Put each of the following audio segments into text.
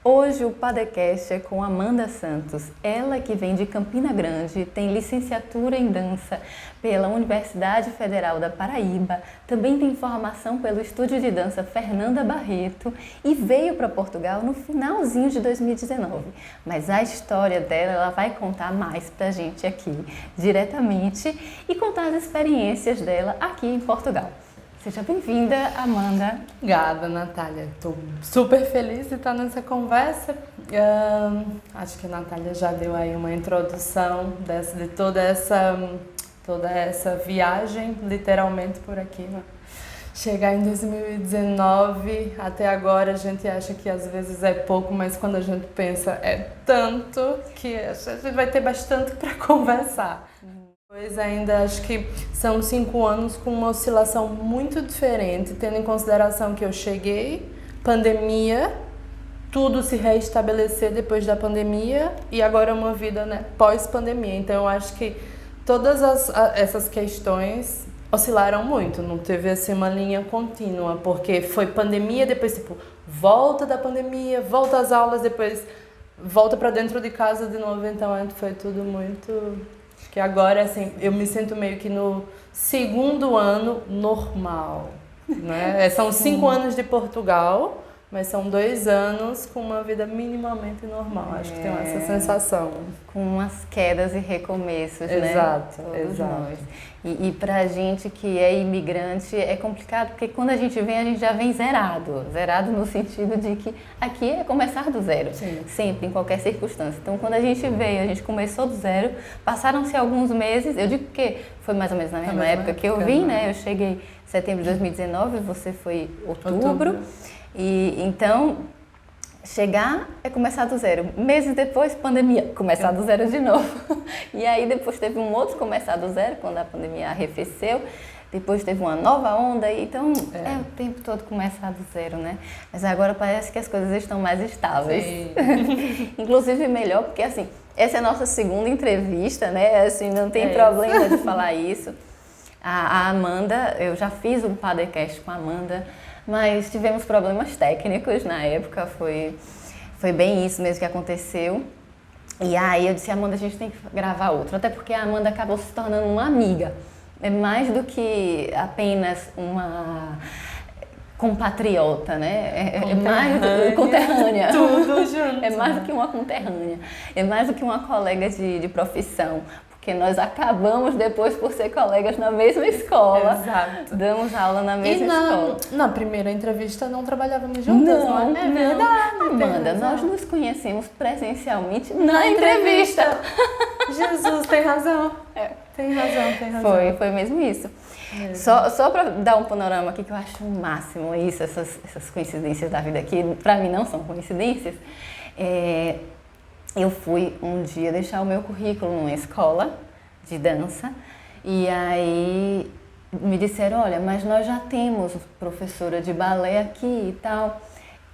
Hoje o Padecast é com Amanda Santos, ela que vem de Campina Grande, tem licenciatura em dança pela Universidade Federal da Paraíba, também tem formação pelo Estúdio de Dança Fernanda Barreto e veio para Portugal no finalzinho de 2019. Mas a história dela, ela vai contar mais pra gente aqui, diretamente, e contar as experiências dela aqui em Portugal. Seja bem-vinda, Amanda. Obrigada, Natália. Estou super feliz de estar nessa conversa. Acho que a Natália já deu aí uma introdução de toda essa viagem, literalmente por aqui, né? Chegar em 2019, até agora a gente acha que às vezes é pouco, mas quando a gente pensa é tanto que a gente vai ter bastante para conversar. Pois ainda acho que são 5 anos com uma oscilação muito diferente, tendo em consideração que eu cheguei, pandemia, tudo se reestabelecer depois da pandemia e agora uma vida, né, pós-pandemia. Então eu acho que todas essas questões oscilaram muito, não teve assim uma linha contínua, porque foi pandemia, depois tipo, volta da pandemia, volta às aulas, depois volta para dentro de casa de novo, então foi tudo muito... Que agora, assim, eu me sinto meio que no segundo ano normal, né? São 5 anos de Portugal, mas são 2 anos com uma vida minimamente normal. Acho que tem essa sensação. Com umas quedas e recomeços, né? Exato, Todos exato. nós. E pra gente que é imigrante é complicado, porque quando a gente vem, a gente já vem zerado. Zerado no sentido de que aqui é começar do zero. Sim. Sempre, em qualquer circunstância. Então, quando a gente veio, a gente começou do zero, passaram-se alguns meses, eu digo que foi mais ou menos na mesma época que eu vim, né? Eu cheguei em setembro de 2019, você foi outubro. E então, chegar é começar do zero. Meses depois, pandemia, começar do zero de novo. E aí depois teve um outro começar do zero, quando a pandemia arrefeceu. Depois teve uma nova onda, então é o tempo todo começar do zero, né? Mas agora parece que as coisas estão mais estáveis. Inclusive melhor, porque assim, essa é a nossa segunda entrevista, né? Assim, não tem problema de falar isso. A Amanda, eu já fiz um podcast com a Amanda, mas tivemos problemas técnicos na época, foi bem isso mesmo que aconteceu. E aí eu disse, Amanda, a gente tem que gravar outro, até porque a Amanda acabou se tornando uma amiga. É mais do que apenas uma compatriota, né? É mais do conterrânea. Tudo junto. É mais do que uma conterrânea. É mais do que uma colega de profissão. Porque nós acabamos depois por ser colegas na mesma escola. Exato. Damos aula na mesma escola. Na primeira entrevista não trabalhávamos juntas, não é? É verdade. Amanda, nós nos conhecemos presencialmente na entrevista. Jesus, tem razão. Tem razão. Foi mesmo isso. Só para dar um panorama aqui que eu acho o máximo isso, essas coincidências da vida que para mim não são coincidências. Eu fui um dia deixar o meu currículo numa escola de dança e aí me disseram, olha, mas nós já temos professora de balé aqui e tal.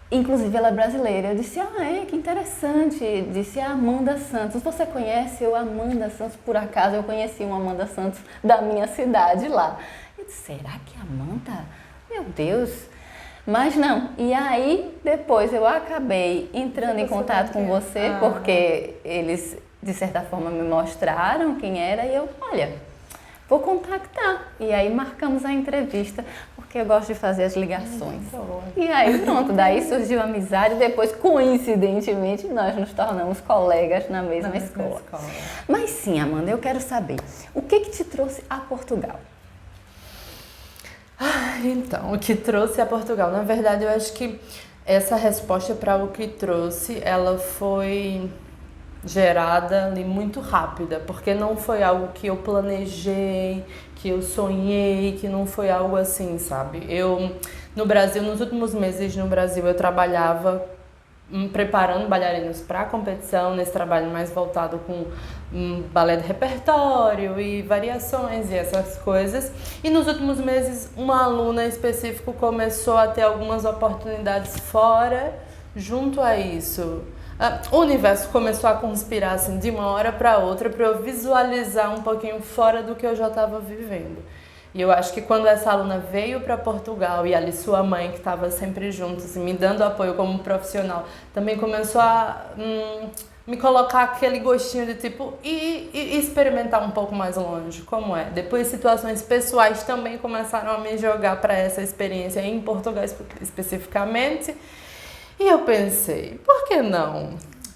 Inclusive ela é brasileira. Eu disse, que interessante. Disse, a Amanda Santos. Você conhece a Amanda Santos? Por acaso eu conheci uma Amanda Santos da minha cidade lá. Eu disse, será que é Amanda? Meu Deus. Mas não. E aí, depois eu acabei entrando em contato com você, porque eles, de certa forma, me mostraram quem era e eu, olha, vou contactar. E aí marcamos a entrevista, porque eu gosto de fazer as ligações. E aí pronto, daí surgiu a amizade, depois, coincidentemente, nós nos tornamos colegas na mesma escola. Mas sim, Amanda, eu quero saber, o que te trouxe a Portugal? Então, o que trouxe a Portugal? Na verdade, eu acho que essa resposta para o que trouxe, ela foi gerada ali muito rápida, porque não foi algo que eu planejei, que eu sonhei, que não foi algo assim, sabe? No Brasil, nos últimos meses no Brasil, eu trabalhava preparando bailarinos para a competição, nesse trabalho mais voltado com balé de repertório e variações e essas coisas. E nos últimos meses, uma aluna específica começou a ter algumas oportunidades fora, junto a isso. O universo começou a conspirar assim, de uma hora para outra para eu visualizar um pouquinho fora do que eu já estava vivendo. E eu acho que quando essa aluna veio para Portugal e ali sua mãe, que estava sempre juntos e me dando apoio como profissional, também começou a me colocar aquele gostinho de tipo, e experimentar um pouco mais longe, como é. Depois situações pessoais também começaram a me jogar para essa experiência em Portugal especificamente. E eu pensei, por que não?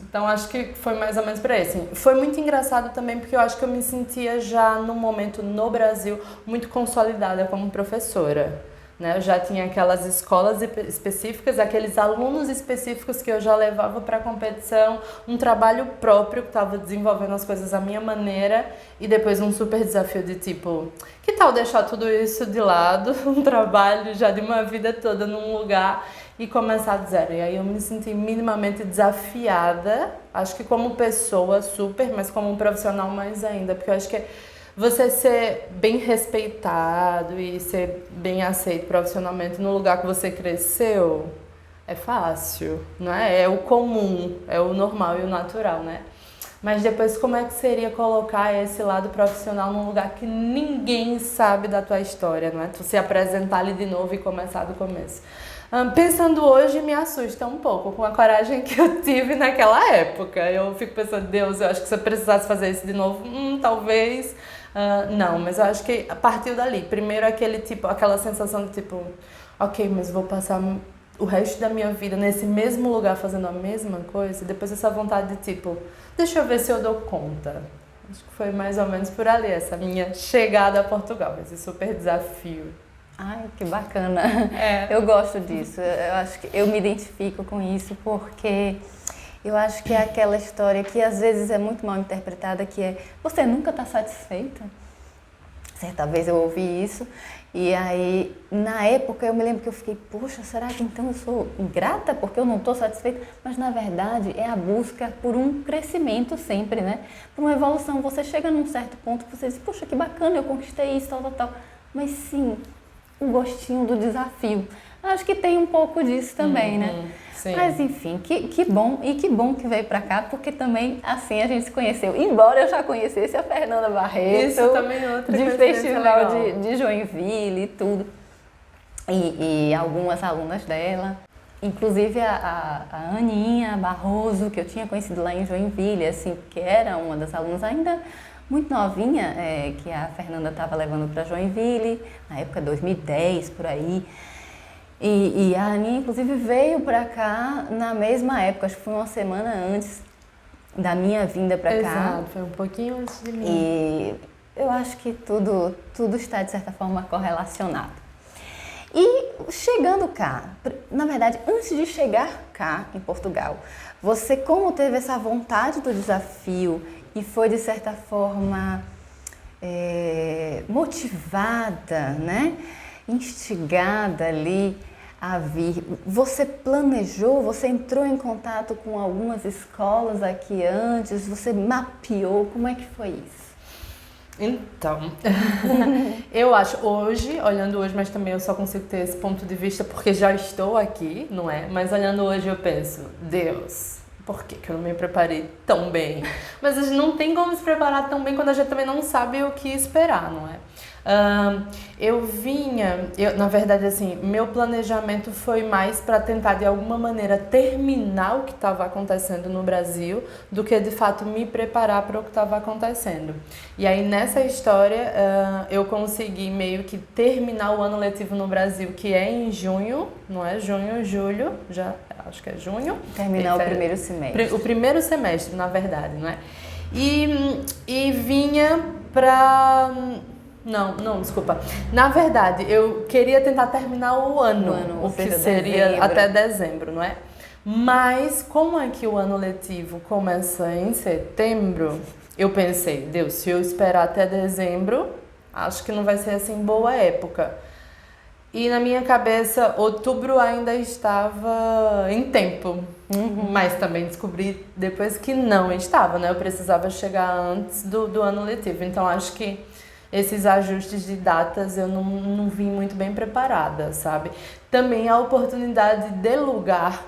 Então acho que foi mais ou menos por aí. Assim, foi muito engraçado também porque eu acho que eu me sentia já no momento no Brasil muito consolidada como professora. Né? Eu já tinha aquelas escolas específicas, aqueles alunos específicos que eu já levava para a competição, um trabalho próprio que estava desenvolvendo as coisas à minha maneira e depois um super desafio de tipo, que tal deixar tudo isso de lado, um trabalho já de uma vida toda num lugar e começar do zero. E aí eu me senti minimamente desafiada, acho que como pessoa super, mas como um profissional mais ainda, porque eu acho que você ser bem respeitado e ser bem aceito profissionalmente no lugar que você cresceu é fácil, não é? É o comum, é o normal e o natural, né? Mas depois como é que seria colocar esse lado profissional num lugar que ninguém sabe da tua história, não é? Tu se apresentar ali de novo e começar do começo. Pensando hoje, me assusta um pouco com a coragem que eu tive naquela época. Eu fico pensando, Deus, eu acho que se eu precisasse fazer isso de novo, talvez... não, mas eu acho que partiu dali. Primeiro aquela sensação de tipo, ok, mas vou passar o resto da minha vida nesse mesmo lugar fazendo a mesma coisa. Depois essa vontade de tipo, deixa eu ver se eu dou conta. Acho que foi mais ou menos por ali, essa minha chegada a Portugal, esse super desafio. Ai, que bacana. Eu gosto disso. Eu acho que eu me identifico com isso porque eu acho que é aquela história que às vezes é muito mal interpretada, que é, você nunca está satisfeita? Certa vez eu ouvi isso e aí, na época, eu me lembro que eu fiquei, poxa, será que então eu sou ingrata porque eu não estou satisfeita? Mas, na verdade, é a busca por um crescimento sempre, né? Por uma evolução. Você chega num certo ponto que você diz, poxa, que bacana, eu conquistei isso, tal, tal, tal. Mas, sim, o gostinho do desafio. Acho que tem um pouco disso também, né? Sim. Mas enfim, que bom, e que bom que veio pra cá, porque também assim a gente se conheceu. Embora eu já conhecesse a Fernanda Barreto, isso também é outra de festival de Joinville e tudo, e algumas alunas dela, inclusive a Aninha Barroso, que eu tinha conhecido lá em Joinville, assim, que era uma das alunas ainda muito novinha, que a Fernanda estava levando para Joinville, na época 2010, por aí. E a Aninha, inclusive, veio para cá na mesma época, acho que foi uma semana antes da minha vinda para cá. Exato, foi um pouquinho antes de mim. E eu acho que tudo está, de certa forma, correlacionado. E chegando cá, na verdade, antes de chegar cá em Portugal, você como teve essa vontade do desafio e foi, de certa forma, motivada, né? Instigada ali a vir, você planejou, você entrou em contato com algumas escolas aqui antes, você mapeou, como é que foi isso? Então, eu acho hoje, olhando hoje, mas também eu só consigo ter esse ponto de vista porque já estou aqui, não é? Mas olhando hoje eu penso, Deus, por que eu não me preparei tão bem? Mas a gente não tem como se preparar tão bem quando a gente também não sabe o que esperar, não é? Na verdade, assim, meu planejamento foi mais para tentar de alguma maneira terminar o que estava acontecendo no Brasil do que de fato me preparar para o que estava acontecendo. E aí nessa história eu consegui meio que terminar o ano letivo no Brasil, que é em junho, não é? Junho, julho, já acho que é junho. Terminar o primeiro semestre. O primeiro semestre, na verdade, não é? E vinha para... Não, desculpa. Na verdade, eu queria tentar terminar o ano o que seria até dezembro, não é? Mas, como é que o ano letivo começa em setembro, eu pensei, Deus, se eu esperar até dezembro, acho que não vai ser assim boa época. E na minha cabeça, outubro ainda estava em tempo. Mas também descobri depois que não estava, né? Eu precisava chegar antes do ano letivo. Então, acho que esses ajustes de datas eu não vim muito bem preparada, sabe? Também a oportunidade de lugar,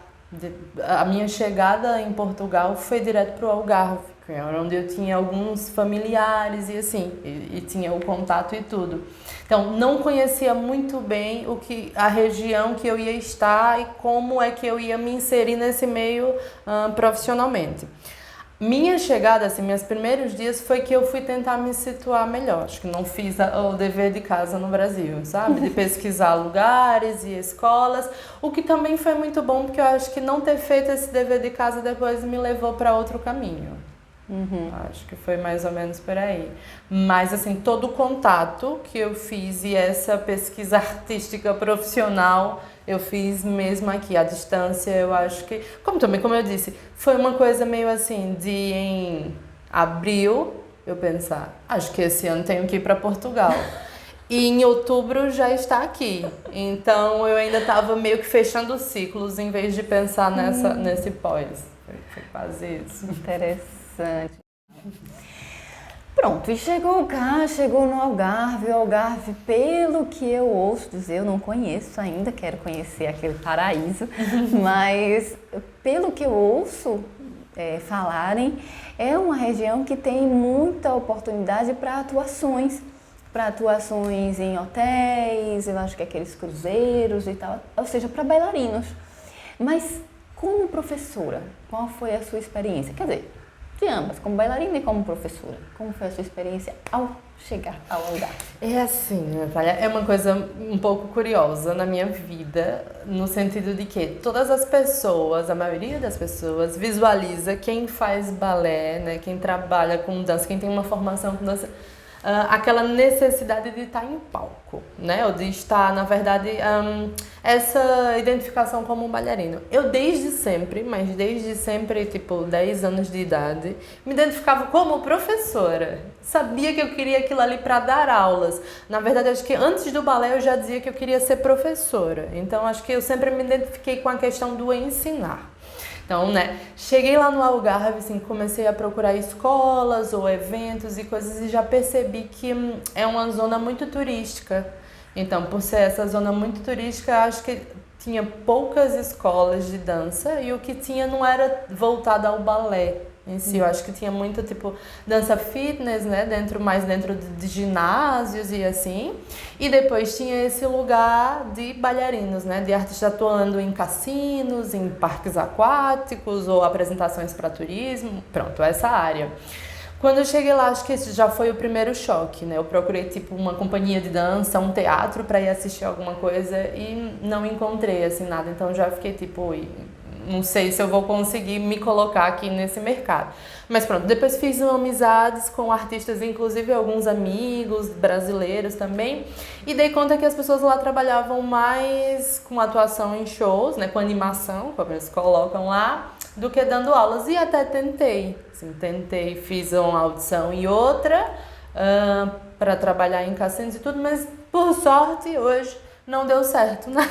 a minha chegada em Portugal foi direto para o Algarve, que era onde eu tinha alguns familiares e assim, e tinha o contato e tudo. Então, não conhecia muito bem a região que eu ia estar e como é que eu ia me inserir nesse meio profissionalmente. Minha chegada, assim, meus primeiros dias foi que eu fui tentar me situar melhor. Acho que não fiz o dever de casa no Brasil, sabe? De pesquisar lugares e escolas, o que também foi muito bom, porque eu acho que não ter feito esse dever de casa depois me levou para outro caminho. Acho que foi mais ou menos por aí. Mas, assim, todo o contato que eu fiz e essa pesquisa artística profissional eu fiz mesmo aqui, à distância. Eu acho que, como eu disse, foi uma coisa meio assim, de em abril eu pensar, acho que esse ano tenho que ir para Portugal. E em outubro já está aqui. Então eu ainda estava meio que fechando ciclos em vez de pensar nesse pós. Foi quase isso. Interessante. Pronto, e chegou cá, chegou no Algarve. O Algarve, pelo que eu ouço dizer, eu não conheço ainda, quero conhecer aquele paraíso, mas pelo que eu ouço falarem, é uma região que tem muita oportunidade para atuações em hotéis, eu acho que aqueles cruzeiros e tal, ou seja, para bailarinos. Mas como professora, qual foi a sua experiência? Quer dizer, de ambas, como bailarina e como professora. Como foi a sua experiência ao chegar ao Algarve? É assim, Natália, é uma coisa um pouco curiosa na minha vida, no sentido de que todas as pessoas, a maioria das pessoas, visualiza quem faz balé, né, quem trabalha com dança, quem tem uma formação com dança, aquela necessidade de estar em palco, né? Ou de estar, na verdade, essa identificação como um bailarino. Eu desde sempre, tipo 10 anos de idade, me identificava como professora. Sabia que eu queria aquilo ali para dar aulas. Na verdade, acho que antes do balé eu já dizia que eu queria ser professora. Então, acho que eu sempre me identifiquei com a questão do ensinar. Então, né, cheguei lá no Algarve, assim, comecei a procurar escolas ou eventos e coisas e já percebi que é uma zona muito turística. Então, por ser essa zona muito turística, acho que tinha poucas escolas de dança e o que tinha não era voltado ao balé em si. Eu acho que tinha muito, tipo, dança fitness, né, mais dentro de ginásios e assim. E depois tinha esse lugar de bailarinos, né, de artistas atuando em cassinos, em parques aquáticos ou apresentações para turismo. Pronto, essa área. Quando eu cheguei lá, acho que esse já foi o primeiro choque, né? Eu procurei, tipo, uma companhia de dança, um teatro para ir assistir alguma coisa e não encontrei, assim, nada. Então já fiquei, tipo, não sei se eu vou conseguir me colocar aqui nesse mercado. Mas pronto, depois fiz amizades com artistas, inclusive alguns amigos brasileiros também, e dei conta que as pessoas lá trabalhavam mais com atuação em shows, né, com animação, como eles colocam lá, do que dando aulas. E até tentei, fiz uma audição e outra para trabalhar em cassinos e tudo, mas por sorte hoje não deu certo nada.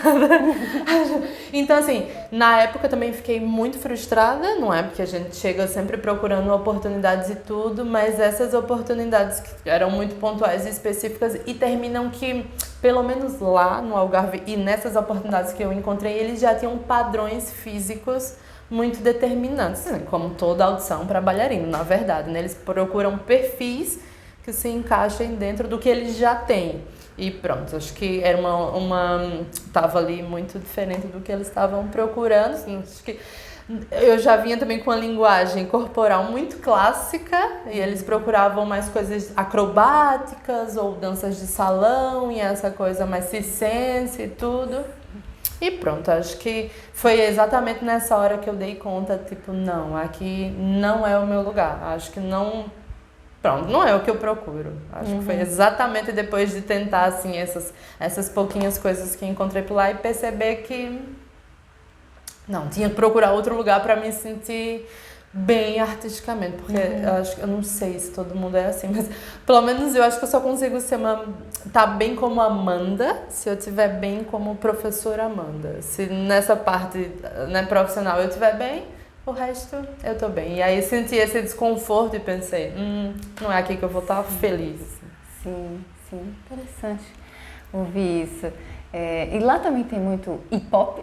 Então, assim, na época também fiquei muito frustrada, não é? Porque a gente chega sempre procurando oportunidades e tudo, mas essas oportunidades que eram muito pontuais e específicas e terminam que, pelo menos lá no Algarve e nessas oportunidades que eu encontrei, eles já tinham padrões físicos muito determinantes, como toda audição para bailarino, na verdade, né? Eles procuram perfis que se encaixem dentro do que eles já têm. E pronto, acho que era tava ali muito diferente do que eles estavam procurando. Acho que eu já vinha também com a linguagem corporal muito clássica e eles procuravam mais coisas acrobáticas ou danças de salão e essa coisa mais circense e tudo. E pronto, acho que foi exatamente nessa hora que eu dei conta, tipo, não, aqui não é o meu lugar. Acho que não... Pronto, não é o que eu procuro. Acho que foi exatamente depois de tentar, assim, essas pouquinhas coisas que encontrei por lá e perceber que... Não, tinha que procurar outro lugar para me sentir bem artisticamente, porque eu não sei se todo mundo é assim, mas pelo menos eu acho que eu só consigo tá bem como Amanda se eu estiver bem como professora Amanda. Se nessa parte, né, profissional eu estiver bem, o resto eu tô bem. E aí senti esse desconforto e pensei, não é aqui que eu vou estar feliz. Sim, interessante ouvir isso. E lá também tem muito hip-hop?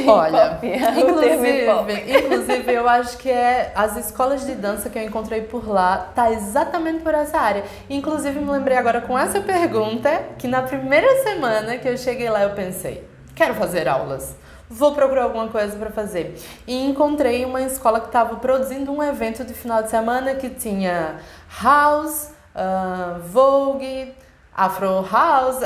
Olha, Copia. inclusive eu acho que as escolas de dança que eu encontrei por lá tá exatamente por essa área. Inclusive me lembrei agora com essa pergunta que na primeira semana que eu cheguei lá eu pensei, quero fazer aulas. Vou procurar alguma coisa para fazer. E encontrei uma escola que estava produzindo um evento de final de semana que tinha house, Vogue, Afro House,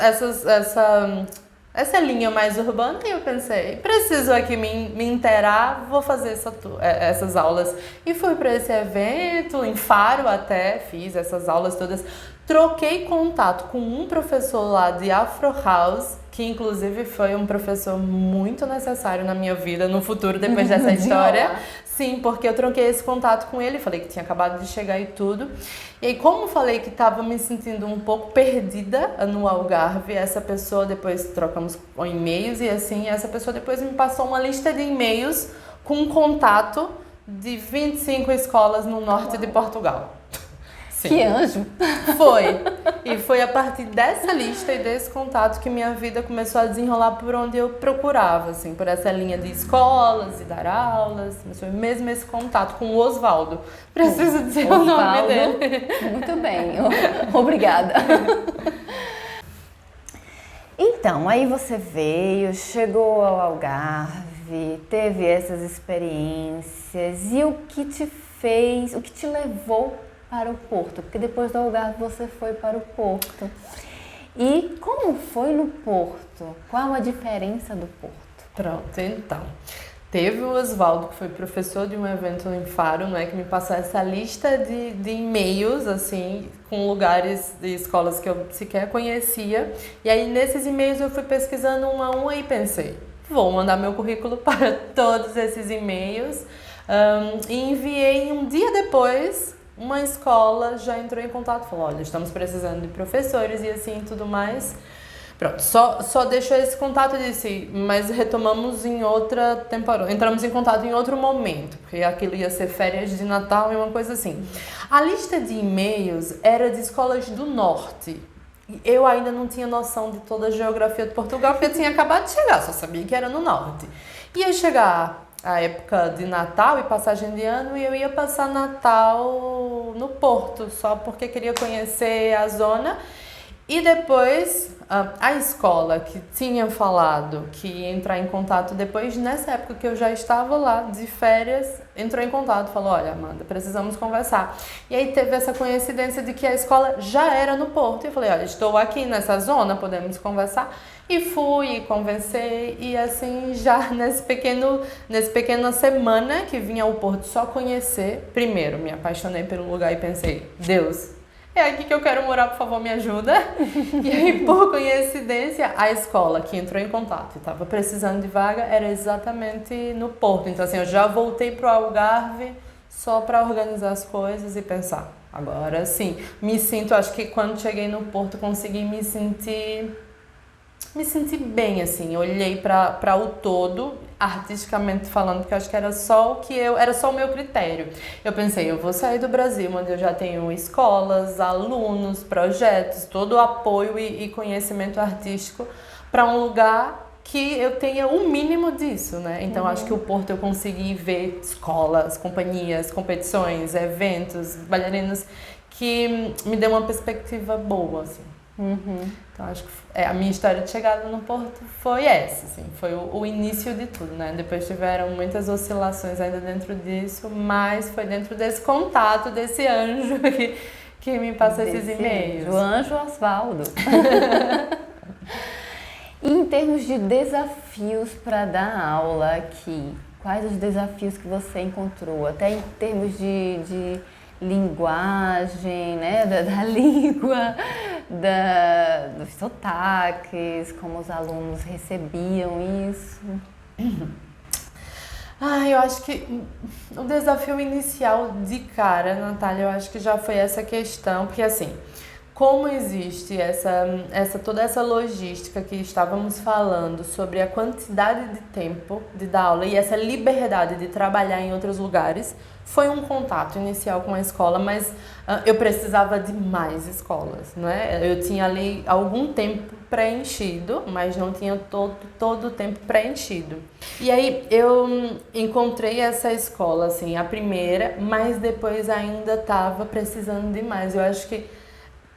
essa linha mais urbana. E eu pensei, preciso aqui me inteirar, vou fazer essas aulas. E fui para esse evento, em Faro até, fiz essas aulas todas. Troquei contato com um professor lá de Afro House, que inclusive foi um professor muito necessário na minha vida no futuro, depois dessa história. Sim, porque eu troquei esse contato com ele, falei que tinha acabado de chegar e tudo. E aí, como falei que estava me sentindo um pouco perdida no Algarve, essa pessoa depois trocamos e-mails e assim, essa pessoa depois me passou uma lista de e-mails com um contato de 25 escolas no norte de Portugal. Sim. Que anjo! Foi. E foi a partir dessa lista e desse contato que minha vida começou a desenrolar por onde eu procurava, assim, por essa linha de escolas e dar aulas. Foi mesmo esse contato com o Osvaldo. Preciso dizer o nome dele. Muito bem, obrigada. Então, aí você veio, chegou ao Algarve, teve essas experiências e o que te levou para o Porto? Porque depois do Algarve você foi para o Porto. E como foi no Porto? Qual a diferença do Porto? Pronto, então. Teve o Osvaldo, que foi professor de um evento em Faro, né, que me passou essa lista de e-mails, assim, com lugares de escolas que eu sequer conhecia. E aí, nesses e-mails, eu fui pesquisando um a um e pensei, vou mandar meu currículo para todos esses e-mails. E enviei um dia depois. Uma escola já entrou em contato, falou, olha, estamos precisando de professores e assim tudo mais. Pronto, só deixou esse contato e disse, mas retomamos em outra temporada, entramos em contato em outro momento, porque aquilo ia ser férias de Natal e uma coisa assim. A lista de e-mails era de escolas do norte. Eu ainda não tinha noção de toda a geografia de Portugal, porque eu tinha acabado de chegar, só sabia que era no norte. Ia chegar a época de Natal e passagem de ano e eu ia passar Natal no Porto, só porque queria conhecer a zona. E depois a escola que tinha falado que ia entrar em contato depois, nessa época que eu já estava lá de férias, entrou em contato, falou, olha Amanda, precisamos conversar. E aí teve essa coincidência de que a escola já era no Porto. E eu falei, olha, estou aqui nessa zona, podemos conversar. E fui, e conversei, e assim, já nessa pequena semana que vim ao Porto só conhecer, primeiro me apaixonei pelo lugar e pensei, Deus, é aqui que eu quero morar, por favor, me ajuda. E aí, por coincidência, a escola que entrou em contato e estava precisando de vaga era exatamente no Porto. Então, assim, eu já voltei pro Algarve só para organizar as coisas e pensar, agora sim, acho que quando cheguei no Porto consegui me sentir bem, assim, olhei para o todo, artisticamente falando, porque eu acho que era só o meu critério. Eu pensei, eu vou sair do Brasil, onde eu já tenho escolas, alunos, projetos, todo o apoio e conhecimento artístico, para um lugar que eu tenha o mínimo disso, né? Então, acho que o Porto eu consegui ver escolas, companhias, competições, eventos, bailarinos, que me deu uma perspectiva boa, assim. Então, acho que a minha história de chegada no Porto foi essa, assim, foi o início de tudo, né? Depois tiveram muitas oscilações ainda dentro disso, mas foi dentro desse contato, desse anjo que me passou esses e-mails. O anjo Osvaldo. E em termos de desafios para dar aula aqui, quais os desafios que você encontrou? Até em termos de linguagem, né, da língua, dos sotaques, como os alunos recebiam isso? Eu acho que o desafio inicial de cara, Natália, eu acho que já foi essa questão, porque assim, como existe toda essa logística que estávamos falando sobre a quantidade de tempo de dar aula e essa liberdade de trabalhar em outros lugares, foi um contato inicial com a escola, mas eu precisava de mais escolas, não é? Eu tinha ali algum tempo preenchido, mas não tinha todo o tempo preenchido. E aí eu encontrei essa escola, assim, a primeira, mas depois ainda estava precisando de mais. Eu acho que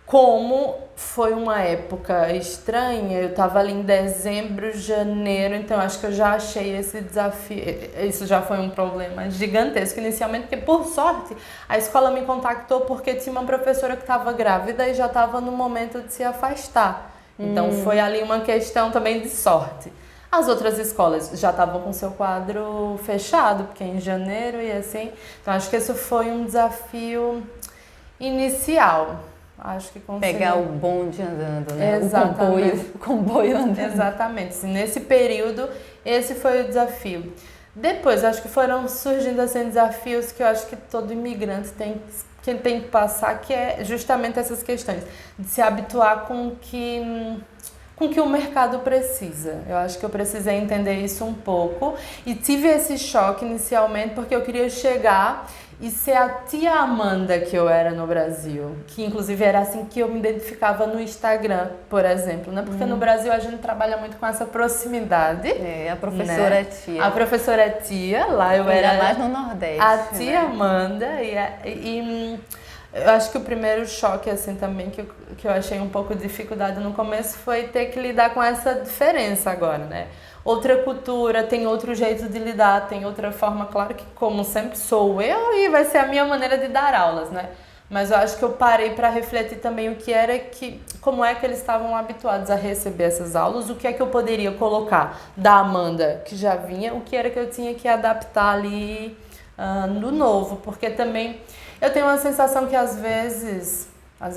como foi uma época estranha, eu estava ali em dezembro, janeiro, então acho que eu já achei esse desafio, isso já foi um problema gigantesco inicialmente, porque por sorte a escola me contactou porque tinha uma professora que estava grávida e já estava no momento de se afastar. Então foi ali uma questão também de sorte. As outras escolas já estavam com seu quadro fechado, porque é em janeiro e assim, então acho que esse foi um desafio inicial. Acho que consegui. Pegar o bonde andando, né? Exatamente. O comboio andando. Exatamente. Nesse período, esse foi o desafio. Depois, acho que foram surgindo assim, desafios que eu acho que todo imigrante tem que passar, que é justamente essas questões de se habituar com o que o mercado precisa. Eu acho que eu precisei entender isso um pouco e tive esse choque inicialmente porque eu queria chegar e ser a tia Amanda que eu era no Brasil, que inclusive era assim que eu me identificava no Instagram, por exemplo, né? Porque no Brasil a gente trabalha muito com essa proximidade. A professora né? é tia. A professora é tia, lá eu era mais no Nordeste. a tia Amanda e eu acho que o primeiro choque assim também que eu achei um pouco de dificuldade no começo foi ter que lidar com essa diferença agora, né? Outra cultura, tem outro jeito de lidar, tem outra forma, claro que como sempre sou eu e vai ser a minha maneira de dar aulas, né? Mas eu acho que eu parei para refletir também como é que eles estavam habituados a receber essas aulas, o que é que eu poderia colocar da Amanda que já vinha, o que era que eu tinha que adaptar ali no novo, porque também eu tenho uma sensação que às vezes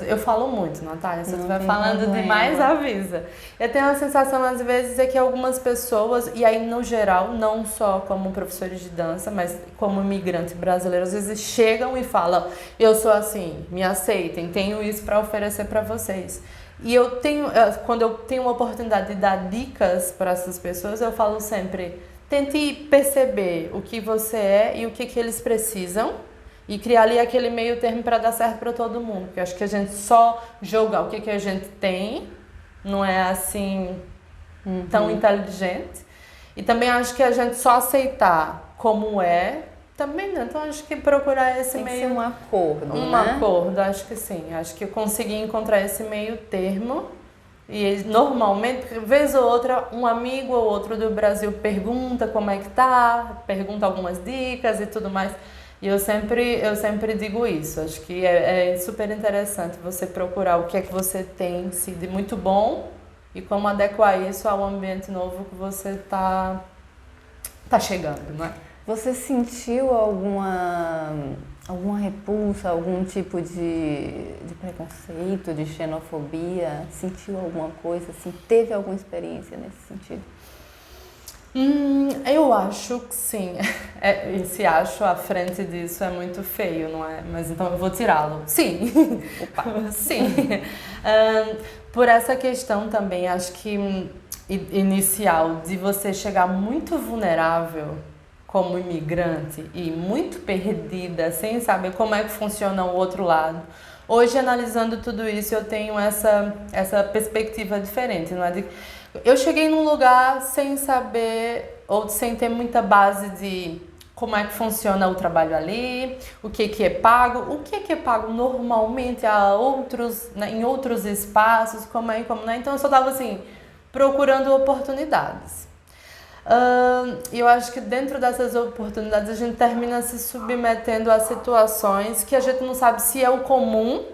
eu falo muito, Natália, se eu estiver falando demais, avisa. Eu tenho uma sensação, às vezes, é que algumas pessoas, e aí no geral, não só como professores de dança, mas como imigrante brasileiro, às vezes chegam e falam, eu sou assim, me aceitem, tenho isso para oferecer para vocês. E quando eu tenho uma oportunidade de dar dicas para essas pessoas, eu falo sempre, tente perceber o que você é e o que eles precisam, e criar ali aquele meio termo para dar certo para todo mundo. Porque eu acho que a gente só jogar o que a gente tem não é assim tão inteligente. E também acho que a gente só aceitar como é, também não. Então acho que procurar esse tem meio... Tem que ser um acordo, Um né? acordo, acho que sim. Acho que eu consegui encontrar esse meio termo. E normalmente, vez ou outra, um amigo ou outro do Brasil pergunta como é que tá, pergunta algumas dicas e tudo mais. E eu sempre digo isso, acho que é super interessante você procurar o que é que você tem de muito bom e como adequar isso ao ambiente novo que você tá chegando, né? Você sentiu alguma repulsa, algum tipo de preconceito, de xenofobia? Sentiu alguma coisa, assim? Teve alguma experiência nesse sentido? Eu acho que sim. E se acho à frente disso é muito feio, não é? Mas então eu vou tirá-lo. Sim. Opa. Sim. Por essa questão também, acho que inicial de você chegar muito vulnerável como imigrante e muito perdida, sem saber como é que funciona o outro lado. Hoje, analisando tudo isso, eu tenho essa perspectiva diferente, não é? Eu cheguei num lugar sem saber ou sem ter muita base de como é que funciona o trabalho ali, o que é pago, o que é pago normalmente em outros espaços, como não é. Então eu só estava assim, procurando oportunidades. Eu acho que dentro dessas oportunidades a gente termina se submetendo a situações que a gente não sabe se é o comum,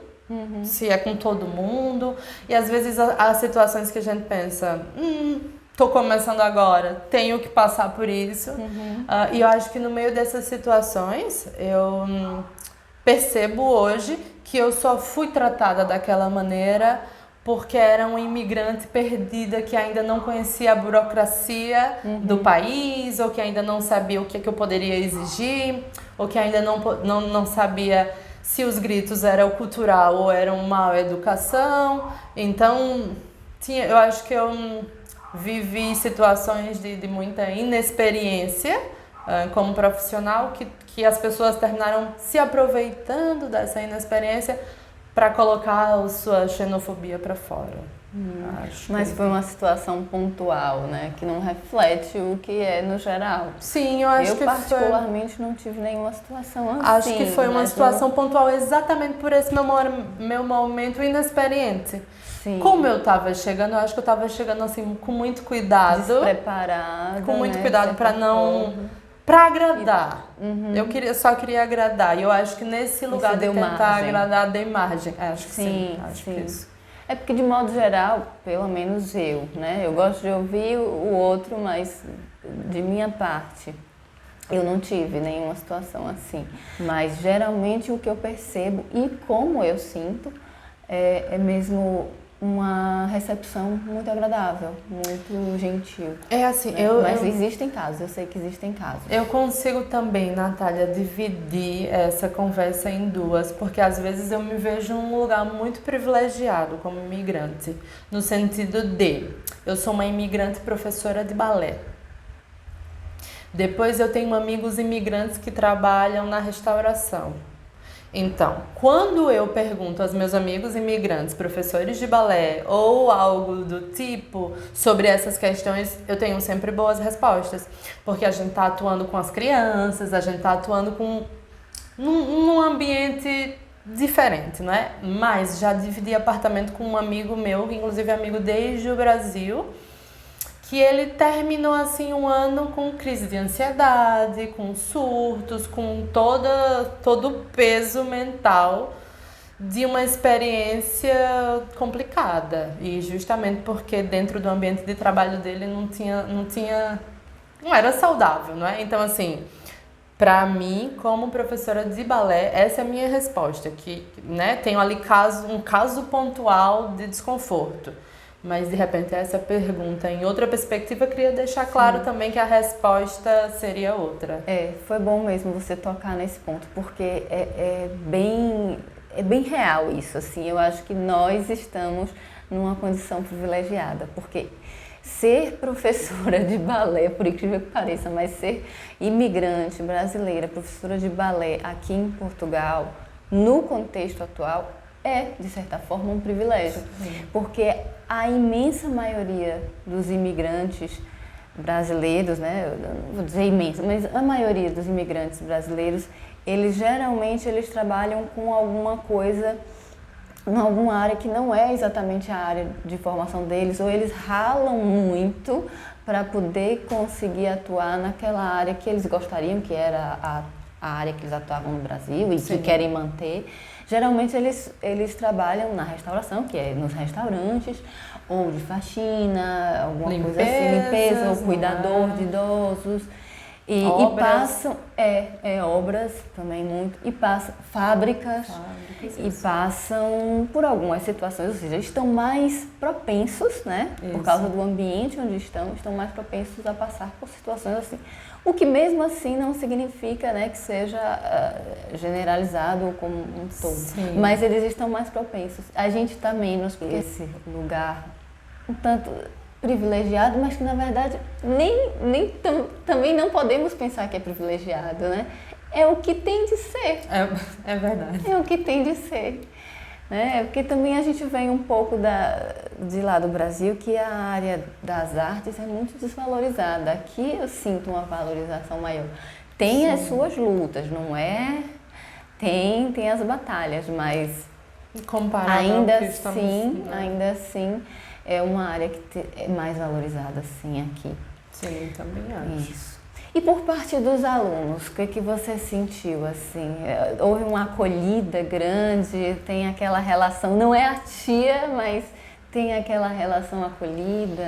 se é com todo mundo, e às vezes há situações que a gente pensa, tô começando agora, tenho que passar por isso. E eu acho que no meio dessas situações eu percebo hoje que eu só fui tratada daquela maneira porque era uma imigrante perdida que ainda não conhecia a burocracia do país, ou que ainda não sabia o que eu poderia exigir, ou que ainda não sabia se os gritos eram cultural ou eram mal educação. Então, eu acho que eu vivi situações de muita inexperiência como profissional, que as pessoas terminaram se aproveitando dessa inexperiência para colocar a sua xenofobia para fora. Mas foi uma situação pontual, né? Que não reflete o que é no geral. Sim, eu acho que particularmente não tive nenhuma situação assim. Acho que foi uma situação pontual exatamente por esse meu momento inexperiente. Sim. Como eu estava chegando, eu acho que eu estava chegando assim com muito cuidado. Despreparada. Com muito né? cuidado para não... Para agradar. Eu só queria agradar. E eu acho que nesse lugar de tentar agradar, dei margem. Acho que sim. Acho que isso. É porque, de modo geral, pelo menos eu, né? Eu gosto de ouvir o outro, mas de minha parte, eu não tive nenhuma situação assim. Mas, geralmente, o que eu percebo e como eu sinto é mesmo uma recepção muito agradável, muito gentil. É assim, né? Mas existem casos, eu sei que existem casos. Eu consigo também, Natália, dividir essa conversa em duas, porque às vezes eu me vejo num lugar muito privilegiado como imigrante, no sentido de, eu sou uma imigrante professora de balé. Depois eu tenho amigos imigrantes que trabalham na restauração. Então, quando eu pergunto aos meus amigos imigrantes, professores de balé ou algo do tipo sobre essas questões, eu tenho sempre boas respostas, porque a gente está atuando com as crianças, a gente está atuando num ambiente diferente, não é? Mas já dividi apartamento com um amigo meu, inclusive amigo desde o Brasil, que ele terminou assim um ano com crise de ansiedade, com surtos, com todo o peso mental de uma experiência complicada. E justamente porque dentro do ambiente de trabalho dele não era saudável, não é? Então assim, para mim, como professora de balé, essa é a minha resposta, que, né, tenho ali um caso pontual de desconforto. Mas, de repente, essa pergunta, em outra perspectiva, eu queria deixar claro também que a resposta seria outra. Foi bom mesmo você tocar nesse ponto, porque é bem real isso, assim. Eu acho que nós estamos numa condição privilegiada, porque ser professora de balé, por incrível que pareça, mas ser imigrante brasileira, professora de balé aqui em Portugal, no contexto atual, de certa forma, um privilégio. Sim. Porque a imensa maioria dos imigrantes brasileiros, né, eu não vou dizer imensa, mas a maioria dos imigrantes brasileiros, eles trabalham com alguma coisa, em alguma área que não é exatamente a área de formação deles, ou eles ralam muito para poder conseguir atuar naquela área que eles gostariam, que era a área que eles atuavam no Brasil e que querem manter. Geralmente eles trabalham na restauração, que é nos restaurantes, ou de faxina, alguma coisa assim, limpeza, ou cuidador de idosos. E passam, obras também muito, e passam fábricas e passam por algumas situações, ou seja, estão mais propensos, né, por causa do ambiente onde estão mais propensos a passar por situações assim. O que mesmo assim não significa, né, que seja generalizado como um todo. Sim. Mas eles estão mais propensos. A gente está menos por esse lugar um tanto privilegiado, mas que na verdade também não podemos pensar que é privilegiado, né? É o que tem de ser. É verdade. É o que tem de ser. Né? Porque também a gente vem um pouco de lá do Brasil, que a área das artes é muito desvalorizada. Aqui eu sinto uma valorização maior. Tem as suas lutas, não é? Tem as batalhas, mas ainda assim é uma área que é mais valorizada, sim, aqui. Sim, também acho. Isso. E por parte dos alunos, o que você sentiu, assim? Houve uma acolhida grande, tem aquela relação, não é a tia, mas tem aquela relação acolhida?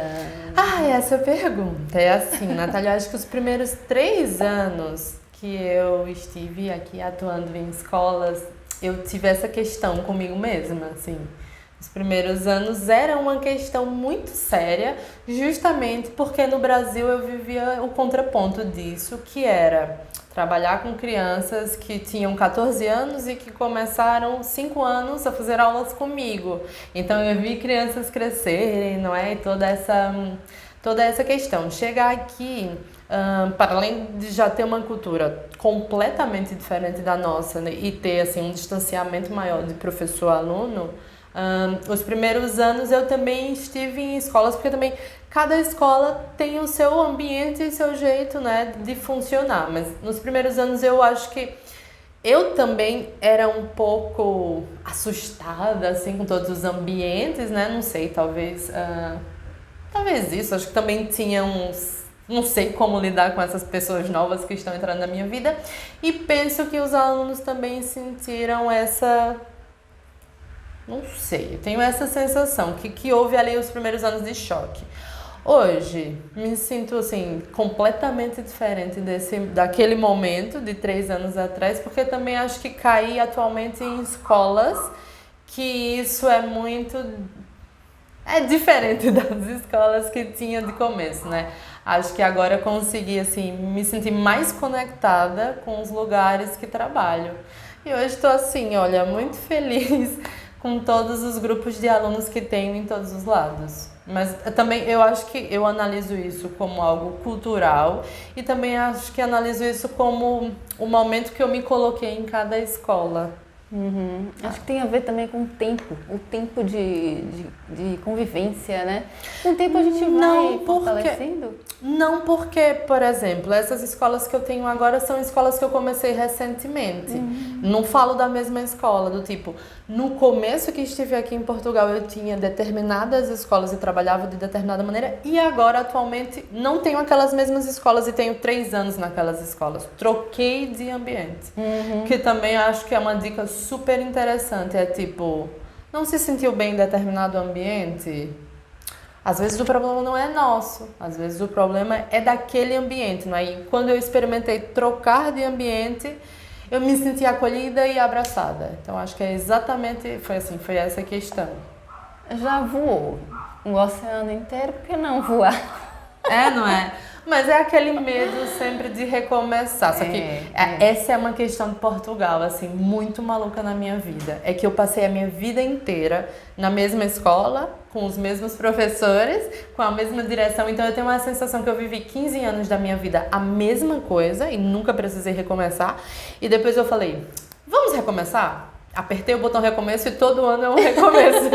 Essa pergunta é assim, Natália, acho que os primeiros 3 anos que eu estive aqui atuando em escolas, eu tive essa questão comigo mesma, assim, Os primeiros anos era uma questão muito séria, justamente porque no Brasil eu vivia o contraponto disso, que era trabalhar com crianças que tinham 14 anos e que começaram 5 anos a fazer aulas comigo. Então eu vi crianças crescerem, não é? E toda essa questão. Chegar aqui, para além de já ter uma cultura completamente diferente da nossa, né, e ter assim, um distanciamento maior de professor-aluno, os primeiros anos eu também estive em escolas, porque também cada escola tem o seu ambiente e seu jeito, né, de funcionar. Mas nos primeiros anos eu acho que eu também era um pouco assustada assim, com todos os ambientes, né? Não sei, talvez isso. Acho que também tinha uns... Não sei como lidar com essas pessoas novas que estão entrando na minha vida. E penso que os alunos também sentiram essa... Não sei, eu tenho essa sensação que houve ali os primeiros anos de choque. Hoje, me sinto assim, completamente diferente daquele momento de 3 anos atrás, porque também acho que caí atualmente em escolas que isso é muito... É diferente das escolas que tinha de começo, né? Acho que agora eu consegui, assim, me sentir mais conectada com os lugares que trabalho. E hoje estou assim, olha, muito feliz com todos os grupos de alunos que tenho em todos os lados. Mas também eu acho que eu analiso isso como algo cultural e também acho que analiso isso como o momento que eu me coloquei em cada escola. Uhum. Acho que tem a ver também com o tempo de convivência, né? Com o tempo a gente vai fortalecendo. Não porque, por exemplo, essas escolas que eu tenho agora são escolas que eu comecei recentemente. Não falo da mesma escola, do tipo, no começo que estive aqui em Portugal eu tinha determinadas escolas e trabalhava de determinada maneira e agora atualmente não tenho aquelas mesmas escolas e tenho 3 anos naquelas escolas. Troquei de ambiente, que também acho que é uma dica super interessante, é tipo, não se sentiu bem em determinado ambiente? Às vezes o problema não é nosso, às vezes o problema é daquele ambiente, não é? E quando eu experimentei trocar de ambiente, eu me senti acolhida e abraçada. Então acho que é exatamente, foi essa questão. Já voou um oceano inteiro, por que não voar? É, não é? Mas é aquele medo sempre de recomeçar. Só que essa é uma questão de Portugal, assim, muito maluca na minha vida. É que eu passei a minha vida inteira na mesma escola, com os mesmos professores, com a mesma direção. Então eu tenho uma sensação que eu vivi 15 anos da minha vida a mesma coisa e nunca precisei recomeçar. E depois eu falei, vamos recomeçar? Apertei o botão recomeço e todo ano é um recomeço.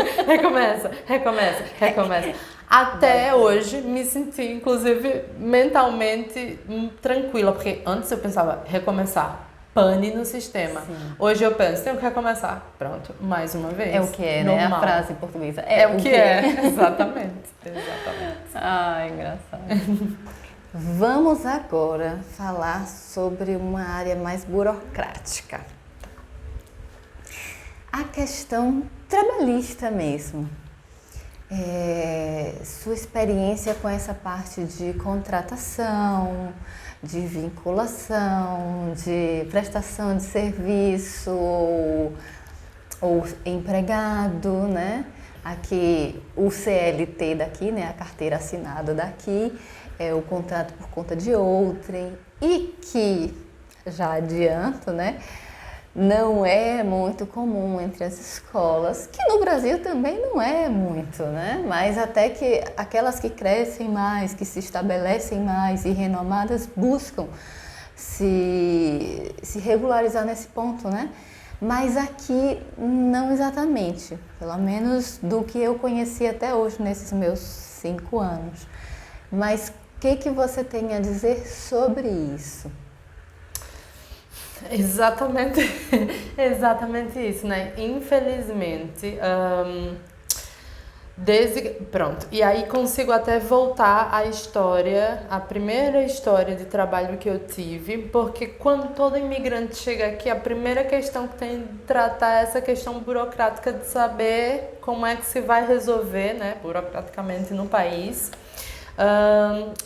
Recomeça. Até hoje me senti, inclusive, mentalmente tranquila, porque antes eu pensava, recomeçar, pane no sistema. Sim. Hoje eu penso, tenho que recomeçar. Pronto, mais uma vez. É o que é, normal, né? A frase em portuguesa. É o que é. Exatamente. Ah, engraçado. Vamos agora falar sobre uma área mais burocrática. A questão trabalhista mesmo. Sua experiência com essa parte de contratação, de vinculação, de prestação de serviço ou empregado, né? Aqui o CLT daqui, né? A carteira assinada daqui, o contrato por conta de outrem e que, já adianto, né? Não é muito comum entre as escolas, que no Brasil também não é muito, né? Mas até que aquelas que crescem mais, que se estabelecem mais e renomadas buscam se regularizar nesse ponto, né? Mas aqui não exatamente, pelo menos do que eu conheci até hoje nesses meus 5 anos. Mas o que você tem a dizer sobre isso? Exatamente isso, né? Infelizmente, pronto, e aí consigo até voltar à história, a primeira história de trabalho que eu tive, porque quando todo imigrante chega aqui, a primeira questão que tem de tratar é essa questão burocrática de saber como é que se vai resolver, né, burocraticamente no país.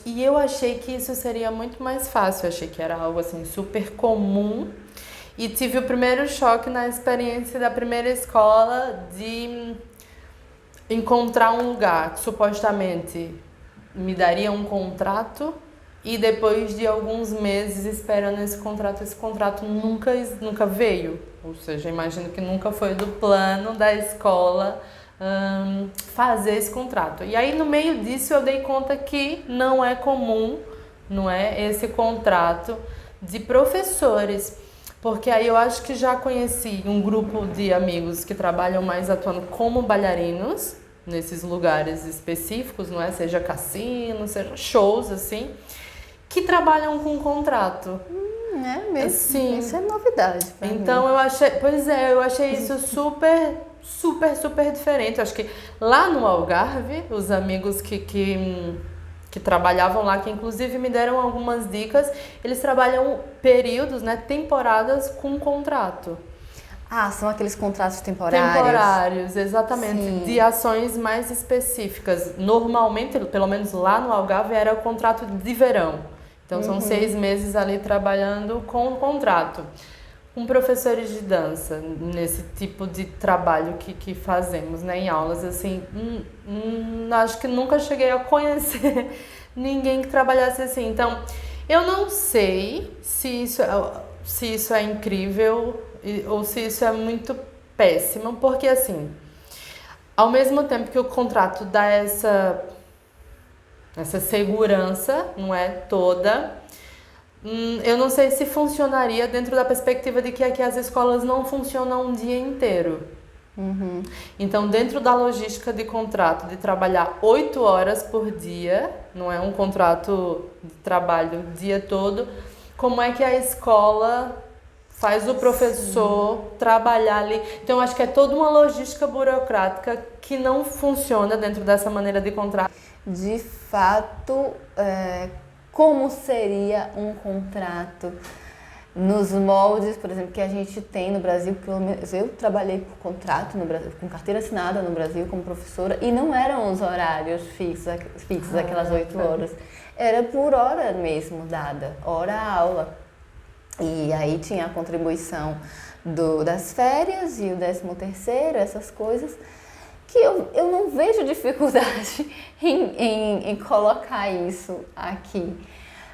E eu achei que isso seria muito mais fácil, achei que era algo assim super comum e tive o primeiro choque na experiência da primeira escola de encontrar um lugar que supostamente me daria um contrato e depois de alguns meses esperando esse contrato nunca veio. Ou seja, imagino que nunca foi do plano da escola fazer esse contrato. E aí no meio disso eu dei conta que não é comum, não é, esse contrato de professores. Porque aí eu acho que já conheci um grupo de amigos que trabalham mais atuando como bailarinos nesses lugares específicos, não é? Seja cassino, seja shows, assim, que trabalham com contrato. É mesmo? Sim. Isso é novidade pra mim. Então eu achei isso super diferente. Eu acho que lá no Algarve, os amigos que trabalhavam lá, que inclusive me deram algumas dicas, eles trabalham períodos, né, temporadas com contrato. Ah, são aqueles contratos temporários? Temporários, exatamente, Sim. de ações mais específicas. Normalmente, pelo menos lá no Algarve, era o contrato de verão. Então são 6 meses ali trabalhando com o contrato. Com professores de dança, nesse tipo de trabalho que fazemos, né, em aulas, assim, acho que nunca cheguei a conhecer ninguém que trabalhasse assim. Então, eu não sei se isso é incrível ou se isso é muito péssimo, porque assim, ao mesmo tempo que o contrato dá essa segurança, não é toda, eu não sei se funcionaria dentro da perspectiva de que aqui as escolas não funcionam um dia inteiro. Então, dentro da logística de contrato, de trabalhar 8 horas por dia, não é um contrato de trabalho o dia todo, como é que a escola faz o professor trabalhar ali? Então, eu acho que é toda uma logística burocrática que não funciona dentro dessa maneira de contrato. De fato, como seria um contrato nos moldes, por exemplo, que a gente tem no Brasil? Pelo menos eu trabalhei por contrato no Brasil, com carteira assinada no Brasil como professora, e não eram os horários fixos aquelas 8 horas. Era por hora mesmo dada, hora-aula. E aí tinha a contribuição das férias e o 13º, essas coisas, que eu não vejo dificuldade em colocar isso aqui.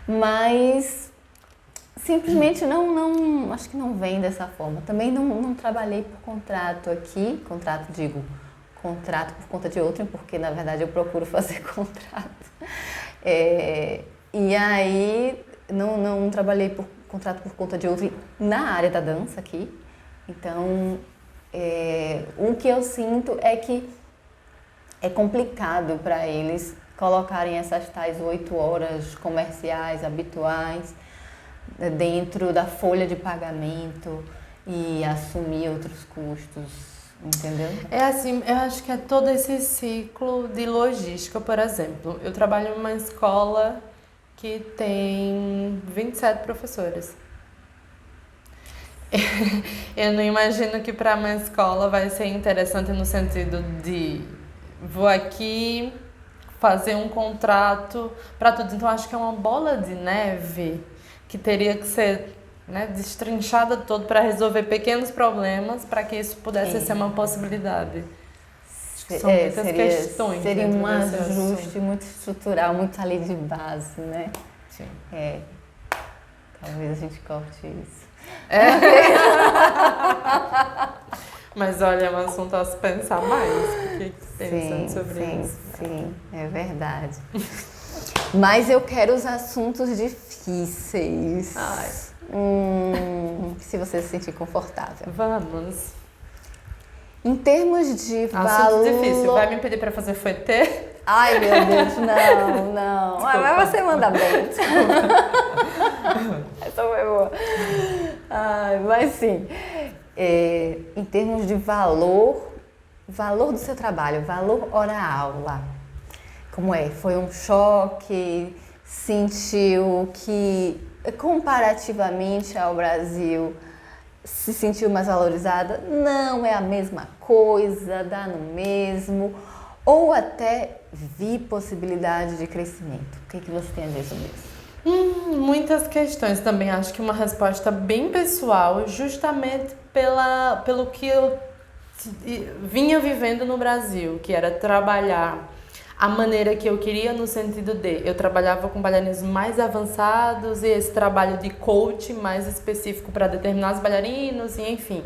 Mas simplesmente não acho que não vem dessa forma. Também não trabalhei por contrato aqui, contrato por conta de outrem, porque na verdade eu procuro fazer contrato. E aí não trabalhei por contrato por conta de outrem na área da dança aqui. Então, o que eu sinto é que é complicado para eles colocarem essas tais 8 horas comerciais, habituais, dentro da folha de pagamento e assumir outros custos, entendeu? É assim, eu acho que é todo esse ciclo de logística. Por exemplo, eu trabalho em uma escola que tem 27 professores. Eu não imagino que para uma escola vai ser interessante no sentido de vou aqui fazer um contrato para tudo. Então acho que é uma bola de neve que teria que ser, né, destrinchada todo para resolver pequenos problemas para que isso pudesse ser uma possibilidade. São muitas questões. Seria um ajuste muito estrutural, muito ali de base, né? Sim. Talvez a gente corte isso. Mas olha, é um assunto a se pensar mais. Fiquei pensando sobre isso. Sim, é verdade. Mas eu quero os assuntos difíceis. Se você se sentir confortável. Vamos. Em termos de valor... Assunto difícil. Vai me pedir para fazer fouetê? Ai, meu Deus, não. Mas você manda bem. Essa foi boa. Mas sim, em termos de valor do seu trabalho, valor hora-aula, como é? Foi um choque? Sentiu que, comparativamente ao Brasil, se sentiu mais valorizada? Não é a mesma coisa, dá no mesmo? Ou até vi possibilidade de crescimento? O que você tem a dizer sobre isso? Muitas questões também. Acho que uma resposta bem pessoal, justamente pelo que eu vinha vivendo no Brasil, que era trabalhar a maneira que eu queria, no sentido de eu trabalhava com bailarinos mais avançados e esse trabalho de coach mais específico para determinados bailarinos, e enfim.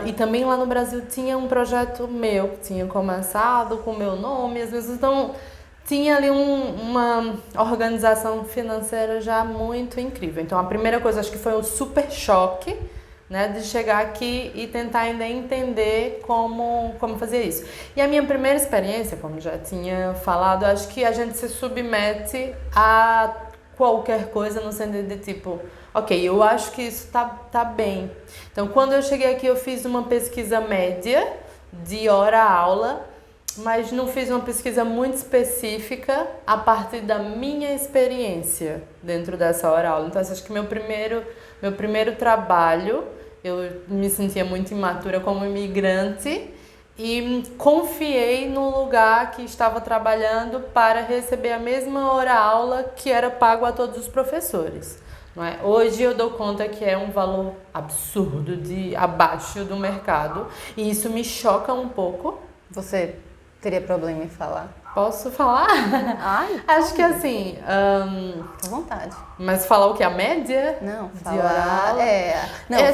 E também lá no Brasil tinha um projeto meu, que tinha começado com o meu nome, às vezes, então tinha ali uma organização financeira já muito incrível. Então a primeira coisa, acho que foi um super choque, né, de chegar aqui e tentar ainda entender como fazer isso. E a minha primeira experiência, como já tinha falado, acho que a gente se submete a qualquer coisa no sentido de tipo, ok, eu acho que isso tá bem. Então, quando eu cheguei aqui, eu fiz uma pesquisa média de hora-aula, mas não fiz uma pesquisa muito específica a partir da minha experiência dentro dessa hora-aula. Então, acho que meu primeiro trabalho, eu me sentia muito imatura como imigrante e confiei no lugar que estava trabalhando para receber a mesma hora-aula que era pago a todos os professores. Não é? Hoje eu dou conta que é um valor absurdo, abaixo do mercado, e isso me choca um pouco. Você teria problema em falar? Posso falar? Ai, acho que assim... Fica à vontade. Mas falar o que? A média? Não, falar...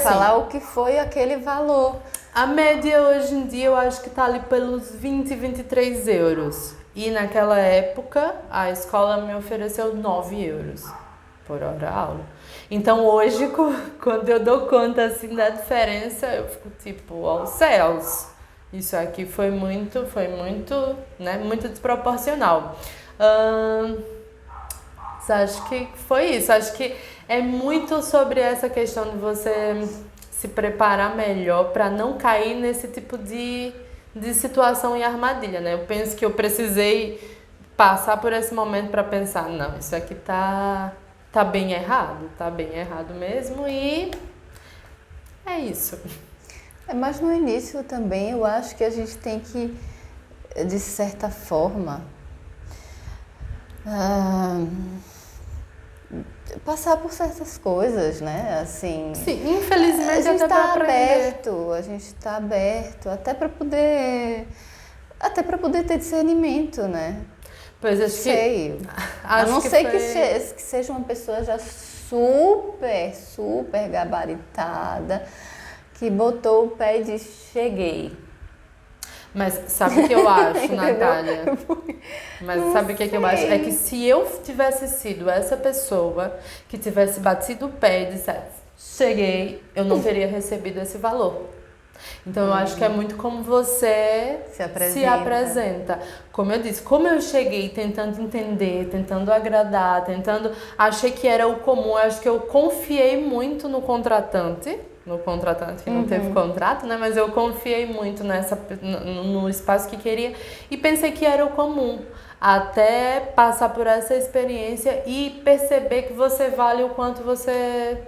falar o que foi aquele valor. A média hoje em dia eu acho que tá ali pelos 20, 23 euros. E naquela época a escola me ofereceu 9 euros por hora aula. Então hoje, quando eu dou conta assim da diferença, eu fico tipo, aos céus. Isso aqui foi muito, né, muito desproporcional. Acho que foi isso. Acho que é muito sobre essa questão de você se preparar melhor para não cair nesse tipo de situação e armadilha, né? Eu penso que eu precisei passar por esse momento para pensar, não, isso aqui tá bem errado mesmo, e é isso. Mas no início também eu acho que a gente tem que, de certa forma, passar por certas coisas, né? Assim, sim, infelizmente a gente está aberto, até para poder ter discernimento, né? Pois acho que a não ser que seja uma pessoa já super gabaritada, que botou o pé e disse, cheguei. Mas sabe o que eu acho, Natália? Mas sabe o que eu acho? É que se eu tivesse sido essa pessoa que tivesse batido o pé e dissesse, cheguei, eu não teria recebido esse valor. Então eu acho que é muito como você se apresenta. Como eu disse, como eu cheguei tentando entender, tentando agradar, achei que era o comum, acho que eu confiei muito no contratante que não teve contrato, né? Mas eu confiei muito no espaço que queria e pensei que era o comum. Até passar por essa experiência e perceber que você vale o quanto você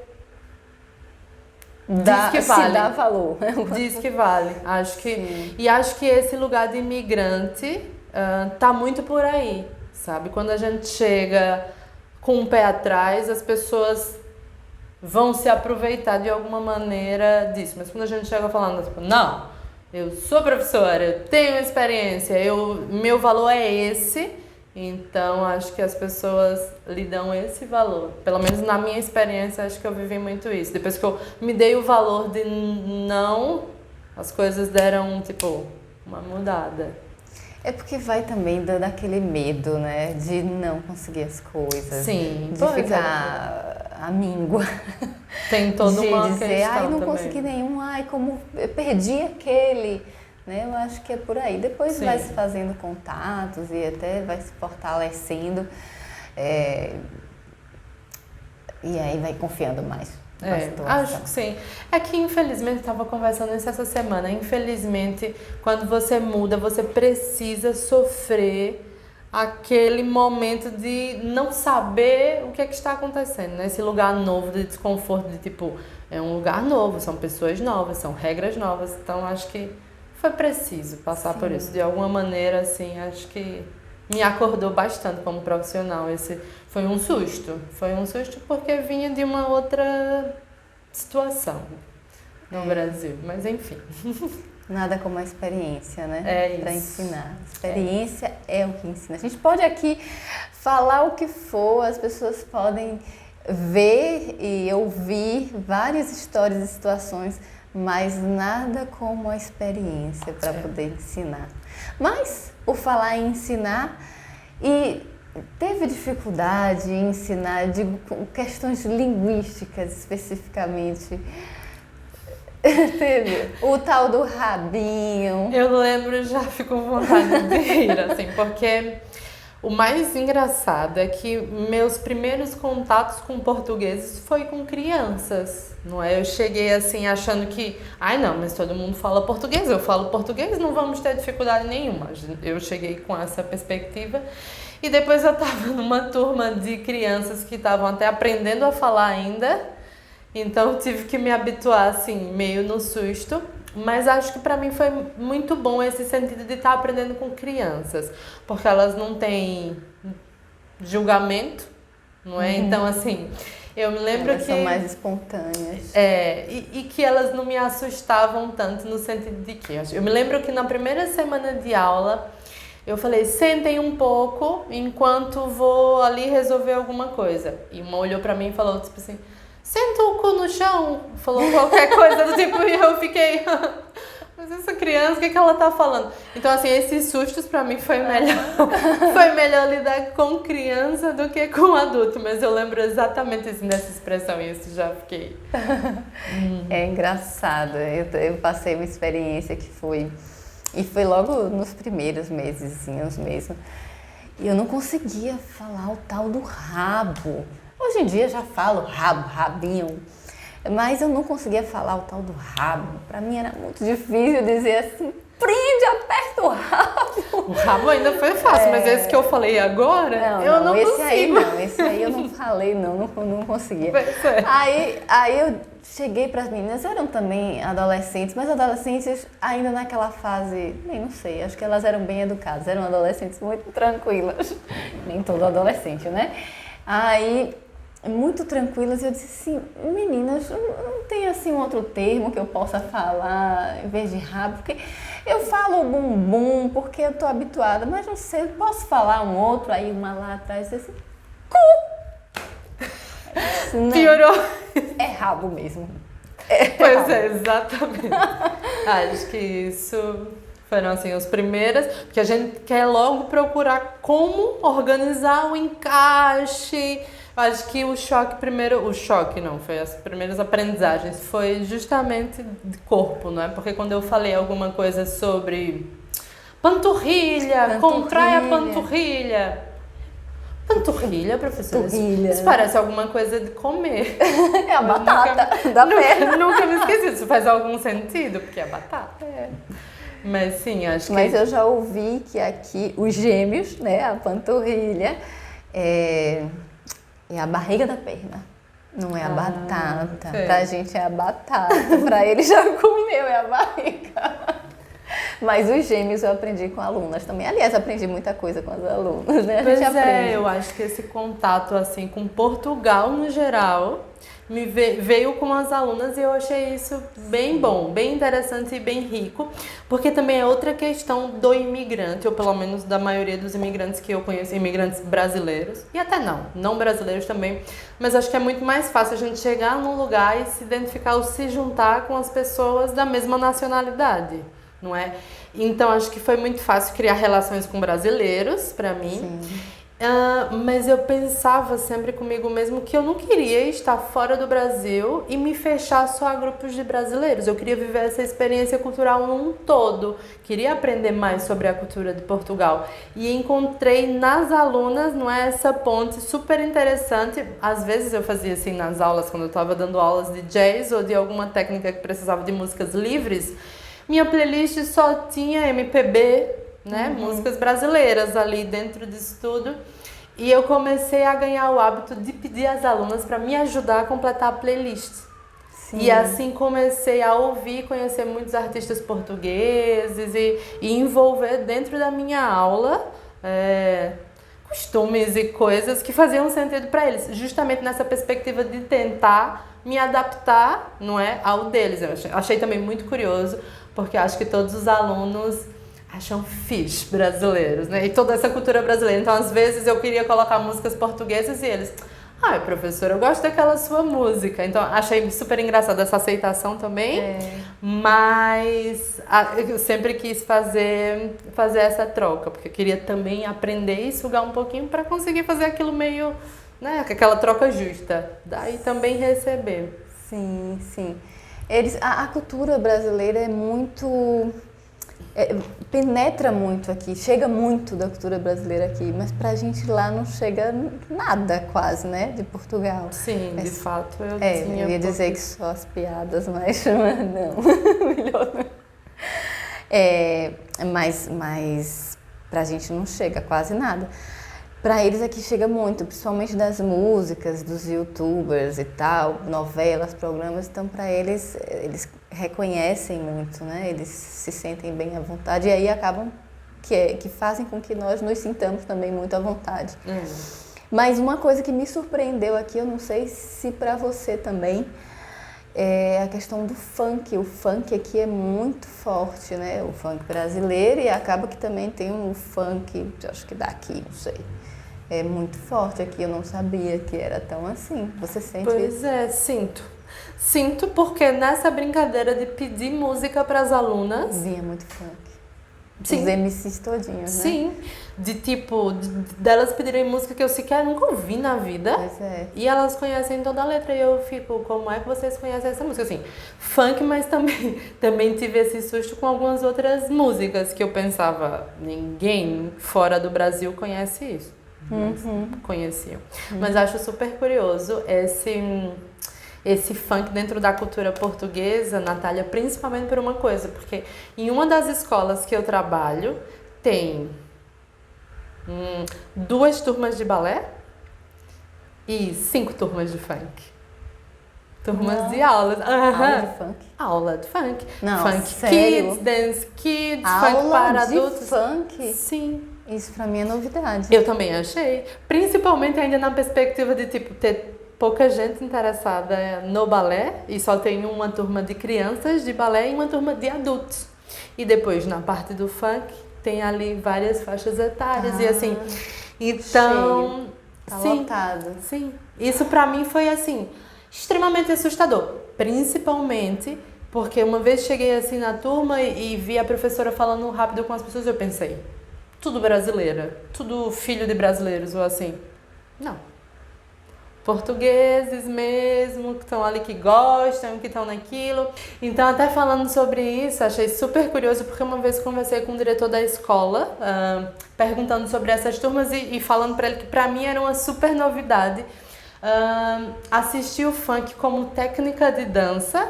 diz que vale. Se dá valor. Diz que vale. Acho que esse lugar de imigrante tá muito por aí, sabe? Quando a gente chega com o pé atrás, as pessoas vão se aproveitar de alguma maneira disso. Mas quando a gente chega falando, tipo, não, eu sou professora, eu tenho experiência, meu valor é esse, então acho que as pessoas lhe dão esse valor. Pelo menos na minha experiência, acho que eu vivi muito isso. Depois que eu me dei o valor de não, as coisas deram, tipo, uma mudada. É porque vai também dando aquele medo, né? De não conseguir as coisas. Sim. De ficar amíngua. Tem toda uma dizer, questão não também. consegui nenhum, como eu perdi aquele. Né? Eu acho que é por aí. Depois vai se fazendo contatos e até vai se fortalecendo. E aí vai confiando mais. Acho que sim. É que infelizmente, eu estava conversando isso essa semana, infelizmente, quando você muda, você precisa sofrer aquele momento de não saber o que é que está acontecendo, né? Esse lugar novo de desconforto, de tipo, é um lugar novo, são pessoas novas, são regras novas, então acho que foi preciso passar por isso. De alguma maneira, assim, acho que me acordou bastante como profissional. Esse foi um susto porque vinha de uma outra situação. no Brasil, mas enfim. Nada como a experiência, né? Para isso. ensinar. Experiência é o que ensina. A gente pode aqui falar o que for, as pessoas podem ver e ouvir várias histórias e situações, mas nada como a experiência para poder ensinar. Mas, por falar em ensinar, e teve dificuldade em ensinar, digo, com questões linguísticas especificamente. Teve o tal do rabinho. Eu lembro, já fico com vontade de rir, assim, porque o mais engraçado é que meus primeiros contatos com portugueses foi com crianças, não é? Eu cheguei assim achando que, não, mas todo mundo fala português, eu falo português, não vamos ter dificuldade nenhuma. Eu cheguei com essa perspectiva e depois eu estava numa turma de crianças que estavam até aprendendo a falar ainda, então tive que me habituar assim, meio no susto. Mas acho que para mim foi muito bom esse sentido de estar aprendendo com crianças, porque elas não têm julgamento, não é? Então, assim, eu me lembro elas que... são mais espontâneas. E que elas não me assustavam tanto no sentido de que... Eu me lembro que na primeira semana de aula, eu falei, sentem um pouco enquanto vou ali resolver alguma coisa. E uma olhou para mim e falou, tipo assim... Senta o cu no chão, falou qualquer coisa do tipo, e eu fiquei, mas essa criança, o que ela tá falando? Então, assim, esses sustos pra mim foi melhor lidar com criança do que com adulto, mas eu lembro exatamente assim, dessa expressão e isso já fiquei... É engraçado, eu passei uma experiência que foi, e foi logo nos primeiros mesezinhos mesmo, e eu não conseguia falar o tal do rabo. Hoje em dia já falo rabo, rabinho, mas eu não conseguia falar o tal do rabo. Para mim era muito difícil dizer assim, prende, aperta o rabo. O rabo ainda foi fácil, mas esse que eu falei agora, eu não esse consigo. Aí não, esse aí eu não falei, não conseguia. Aí eu cheguei para as meninas, eram também adolescentes, mas adolescentes ainda naquela fase, nem não sei, acho que elas eram bem educadas, eram adolescentes muito tranquilas, nem todo adolescente, né? Aí... muito tranquilas, eu disse assim, meninas, não tem assim um outro termo que eu possa falar em vez de rabo, porque eu falo bumbum porque eu tô habituada, mas não sei, eu posso falar um outro, aí uma lá atrás disse assim, cu! Disse, piorou. É rabo mesmo. Pois rabo. é, exatamente. Acho que isso foram assim as primeiras, porque a gente quer logo procurar como organizar o encaixe. Acho que foi as primeiras aprendizagens, foi justamente de corpo, não é? Porque quando eu falei alguma coisa sobre panturrilha. Contrai a panturrilha. Panturrilha, professora? Isso parece alguma coisa de comer. É a batata da perna. Nunca me esqueci, isso faz algum sentido, porque é batata. Mas sim, acho que... Mas eu já ouvi que aqui os gêmeos, né, a panturrilha, é a barriga da perna, não é a batata. Sei. Pra gente é a batata, pra ele já comeu, é a barriga. Mas os gêmeos eu aprendi com alunas também. Aliás, aprendi muita coisa com as alunas, né? A gente aprende. Eu acho que esse contato assim com Portugal no geral me veio com as alunas e eu achei isso bem bom, bem interessante e bem rico, porque também é outra questão do imigrante, ou pelo menos da maioria dos imigrantes que eu conheço, imigrantes brasileiros, e até não brasileiros também, mas acho que é muito mais fácil a gente chegar num lugar e se identificar ou se juntar com as pessoas da mesma nacionalidade, não é? Então acho que foi muito fácil criar relações com brasileiros, para mim. Sim. Mas eu pensava sempre comigo mesmo que eu não queria estar fora do Brasil e me fechar só a grupos de brasileiros. Eu queria viver essa experiência cultural num todo. Queria aprender mais sobre a cultura de Portugal. E encontrei nas alunas, não é, essa ponte super interessante. Às vezes eu fazia assim nas aulas, quando eu estava dando aulas de jazz ou de alguma técnica que precisava de músicas livres. Minha playlist só tinha MPB, né? Músicas brasileiras ali dentro disso tudo. E eu comecei a ganhar o hábito de pedir às alunas para me ajudar a completar a playlist. Sim. E assim comecei a ouvir, conhecer muitos artistas portugueses e envolver dentro da minha aula costumes e coisas que faziam sentido para eles, justamente nessa perspectiva de tentar me adaptar, não é, ao deles. Eu achei também muito curioso, porque acho que todos os alunos acham fixe brasileiros, né? E toda essa cultura brasileira. Então, às vezes, eu queria colocar músicas portuguesas e eles... Ai, professora, eu gosto daquela sua música. Então, achei super engraçada essa aceitação também. Mas eu sempre quis fazer essa troca, porque eu queria também aprender e sugar um pouquinho para conseguir fazer aquilo meio, né, aquela troca justa. Daí também receber. Sim, sim. A cultura brasileira é muito... penetra muito aqui, chega muito da cultura brasileira aqui, mas pra gente lá não chega nada quase, né, de Portugal. Sim, de fato eu tinha... Eu ia dizer que só as piadas, mas não, melhor não. Mas pra gente não chega quase nada. Pra eles aqui chega muito, principalmente das músicas, dos youtubers e tal, novelas, programas, então pra eles reconhecem muito, né? Eles se sentem bem à vontade e aí acabam que fazem com que nós nos sintamos também muito à vontade. Mas uma coisa que me surpreendeu aqui, eu não sei se pra você também, é a questão do funk. O funk aqui é muito forte, né? O funk brasileiro, e acaba que também tem um funk, acho que daqui, não sei. É muito forte aqui, eu não sabia que era tão assim. Você sente isso? Pois é, sinto. Sinto porque nessa brincadeira de pedir música para as alunas... Vinha muito funk. Sim. Os MCs todinhos, né? Sim, de tipo, delas pedirem música que eu sequer nunca ouvi na vida. Pois é. E elas conhecem toda a letra e eu fico, como é que vocês conhecem essa música? Assim, funk, mas também tive esse susto com algumas outras músicas que eu pensava, ninguém fora do Brasil conhece isso. Mas conheciam. Mas acho super curioso esse funk dentro da cultura portuguesa, Natália, principalmente por uma coisa, porque em uma das escolas que eu trabalho tem 2 turmas de balé e 5 turmas de funk. Turmas de aulas. Aula de funk? Aula de funk. Não, funk sério? Kids, Dance Kids, Aula funk para de adultos. Funk? Sim. Isso pra mim é novidade. Eu também achei. Principalmente ainda na perspectiva de tipo ter pouca gente interessada no balé e só tem uma turma de crianças de balé e uma turma de adultos. E depois na parte do funk tem ali várias faixas etárias e assim. Então, cheio. Tá sim, lotado. sim. Isso pra mim foi assim extremamente assustador, principalmente porque uma vez cheguei assim na turma e vi a professora falando rápido com as pessoas, eu pensei, tudo brasileira, tudo filho de brasileiros ou assim. Não. Portugueses mesmo, que estão ali, que gostam, que estão naquilo. Então, até falando sobre isso, achei super curioso, porque uma vez conversei com o diretor da escola, perguntando sobre essas turmas e falando para ele que para mim era uma super novidade assistir o funk como técnica de dança